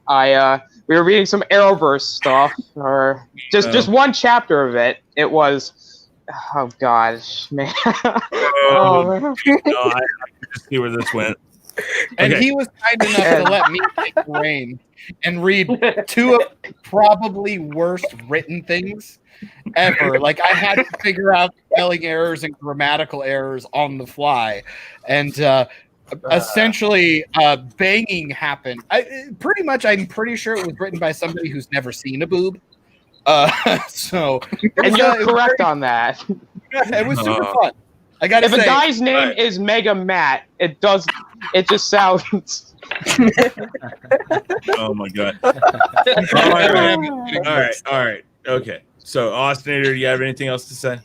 Speaker 8: We were reading some Arrowverse stuff, or just one chapter of it. It was, oh gosh, man.
Speaker 3: I have to see where this went.
Speaker 7: And he was kind enough to let me take the reign and read two of the probably worst written things ever. Like, I had to figure out spelling errors and grammatical errors on the fly. And essentially, banging happened. I'm pretty sure it was written by somebody who's never seen a boob. So,
Speaker 8: and you're correct on that.
Speaker 7: It was super fun. I gotta say,
Speaker 8: if a guy's name is Mega Matt, it just sounds.
Speaker 3: Oh my god! All right. Okay. So, Austinator, do you have anything else to say?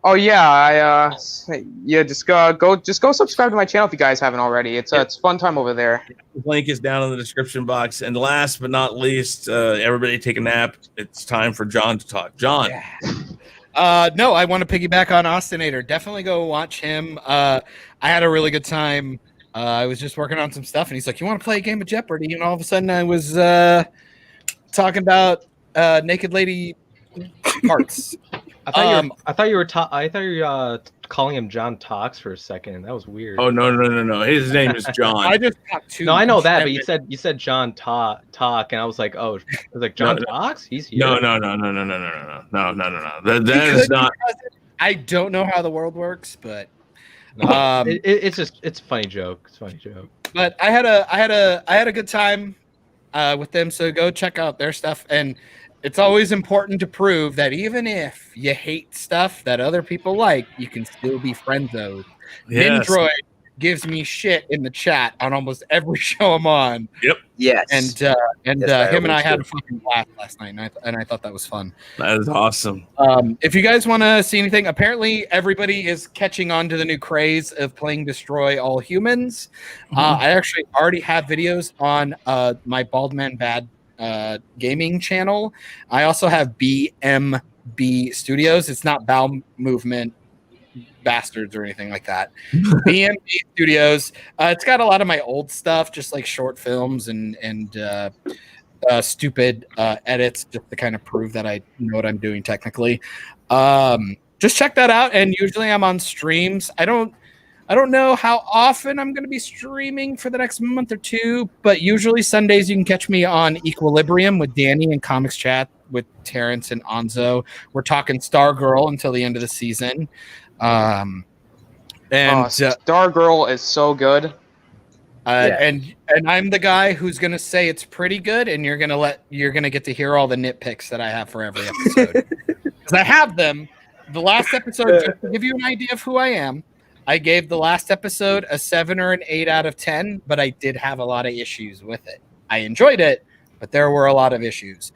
Speaker 8: Oh yeah, just go subscribe to my channel if you guys haven't already. It's fun time over there.
Speaker 3: The link is down in the description box. And last but not least, everybody take a nap. It's time for John to talk. John.
Speaker 7: No, I want to piggyback on Austinator. Definitely go watch him. I had a really good time. I was just working on some stuff, and he's like, "You want to play a game of Jeopardy?" And all of a sudden, I was talking about naked lady parts.
Speaker 10: I thought you were calling him John Talks for a second. That was weird.
Speaker 3: Oh no! His name is John.
Speaker 7: I just got two.
Speaker 10: No, I know that, but you said John Talk, and I was like, oh, I was like, John Talks? He's here.
Speaker 3: No. That is not.
Speaker 7: I don't know how the world works, but
Speaker 10: it's a funny joke. It's a funny joke.
Speaker 7: But I had a good time with them. So go check out their stuff. And it's always important to prove that even if you hate stuff that other people like, you can still be friendzoned.
Speaker 3: Yes.
Speaker 7: Nindroid gives me shit in the chat on almost every show I'm on.
Speaker 3: Yep.
Speaker 4: Yes.
Speaker 7: And him and I had a fucking blast last night, and I thought that was fun.
Speaker 3: That is awesome.
Speaker 7: If you guys want to see anything, apparently everybody is catching on to the new craze of playing Destroy All Humans. I actually already have videos on my Bald Man Bad gaming channel. I also have BMB Studios. It's not Bowel Movement Bastards or anything like that. BMB Studios. It's got a lot of my old stuff, just like short films and stupid edits, just to kind of prove that I know what I'm doing technically. Just check that out. And usually I'm on streams. I don't know how often I'm going to be streaming for the next month or two, but usually Sundays you can catch me on Equilibrium with Danny and Comics Chat with Terrance and Nzo. We're talking Stargirl until the end of the season.
Speaker 8: Stargirl is so good.
Speaker 7: And I'm the guy who's going to say it's pretty good, and you're going to get to hear all the nitpicks that I have for every episode. Because I have them, the last episode, just to give you an idea of who I am, I gave the last episode a 7 or an 8 out of 10, but I did have a lot of issues with it. I enjoyed it, but there were a lot of issues.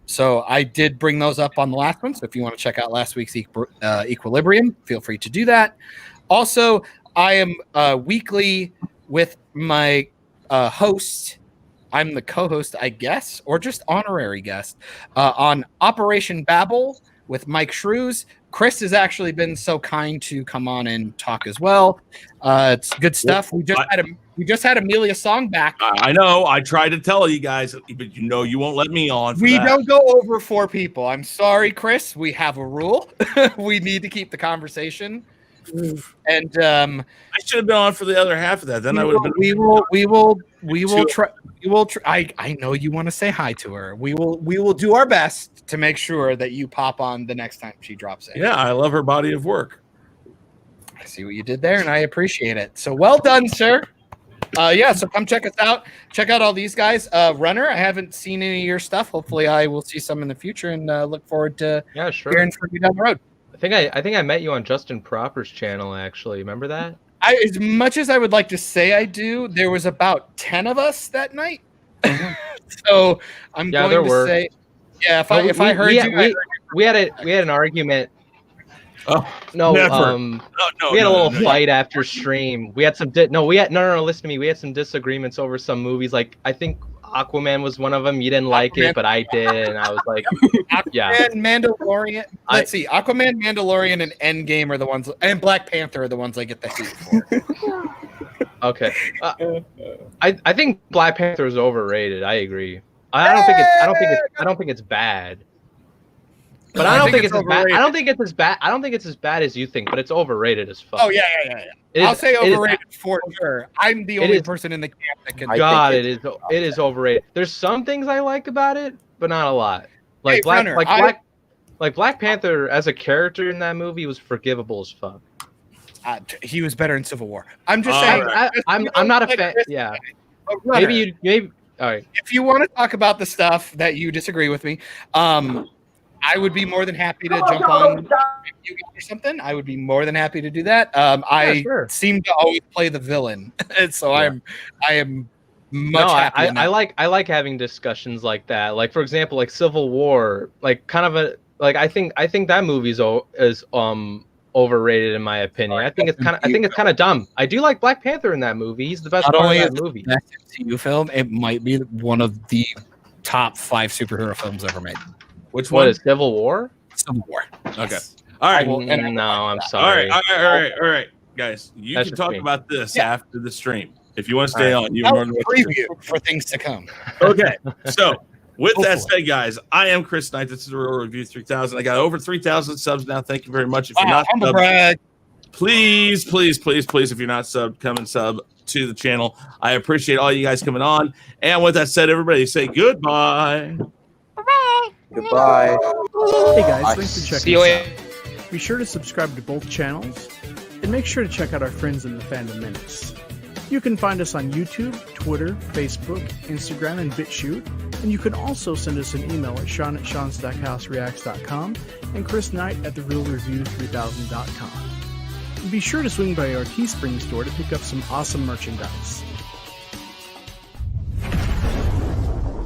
Speaker 7: So I did bring those up on the last one. So if you want to check out last week's Equilibrium, feel free to do that. Also, I am weekly with my host. I'm the co-host, I guess, or just honorary guest on Operation Babel with Mike Shrews. Chris has actually been so kind to come on and talk as well. It's good stuff. We just had Amelia Song back.
Speaker 3: I know. I tried to tell you guys, but you won't let me on.
Speaker 7: We don't go over 4 people. I'm sorry, Chris. We have a rule. We need to keep the conversation. And
Speaker 3: I should have been on for the other half of that. Then I would have been.
Speaker 7: We will try. I know you want to say hi to her. We will do our best to make sure that you pop on the next time she drops in.
Speaker 3: Yeah, I love her body of work.
Speaker 7: I see what you did there, and I appreciate it. So well done, sir. So come check us out. Check out all these guys. Runner, I haven't seen any of your stuff. Hopefully, I will see some in the future, and look forward to hearing from you down the road.
Speaker 10: I think I met you on Justin Proper's channel. Actually, remember that?
Speaker 7: As much as I would like to say I do, there was about 10 of us that night. So I'm going to say, if I heard you,
Speaker 10: we had an argument.
Speaker 3: Oh
Speaker 10: no!
Speaker 3: Never.
Speaker 10: We had a little fight after stream. We had some listen to me. We had some disagreements over some movies. Like I think Aquaman was one of them. You didn't like it, but I did, and I was like,
Speaker 7: Aquaman, Mandalorian. Let's see, Aquaman, Mandalorian, and Endgame are the ones, and Black Panther are the ones I get the hate for.
Speaker 10: Okay, I think Black Panther is overrated. I agree. I don't think it's bad. But I don't think it's as bad. I don't think it's as bad as you think, but it's overrated as fuck.
Speaker 7: Oh yeah. I'll say overrated for sure. I'm the only person in the camp that can.
Speaker 10: It is overrated. There's some things I like about it, but not a lot. Like Black Panther as a character in that movie was forgivable as fuck.
Speaker 7: He was better in Civil War. I'm just saying.
Speaker 10: I'm not a fan. Yeah. Maybe. All right.
Speaker 7: If you want to talk about the stuff that you disagree with me, I would be more than happy to jump on you or something. I would be more than happy to do that. I seem to always play the villain, and so I am much happy.
Speaker 10: I like having discussions like that. Like for example, like Civil War, like kind of I think that movie is overrated in my opinion. I think it's kind of dumb. I do like Black Panther in that movie. He's the best part of that movie.
Speaker 7: Best MCU film. It might be one of the top 5 superhero films ever made.
Speaker 3: Which one?
Speaker 10: What is Civil War?
Speaker 7: Civil War.
Speaker 3: Okay. All right.
Speaker 10: No, I'm sorry.
Speaker 3: All right, guys. You can talk about this after the stream if you want to stay on. You're more than
Speaker 7: preview for things to come.
Speaker 3: Okay. So with that said, guys, I am Chris Knight. This is the Real Review 3000. I got over 3,000 subs now. Thank you very much. If you're not subbed, please, if you're not subbed, come and sub to the channel. I appreciate all you guys coming on. And with that said, everybody say goodbye.
Speaker 4: Goodbye.
Speaker 12: Hey guys, thanks for checking us out. Be sure to subscribe to both channels, and make sure to check out our friends in the Fandom Menace. You can find us on YouTube, Twitter, Facebook, Instagram, and BitChute, and you can also send us an email at Shaun@ShaunStackhouseReacts.com and chrisknight@TheRealReview3000.com. And be sure to swing by our Teespring store to pick up some awesome merchandise.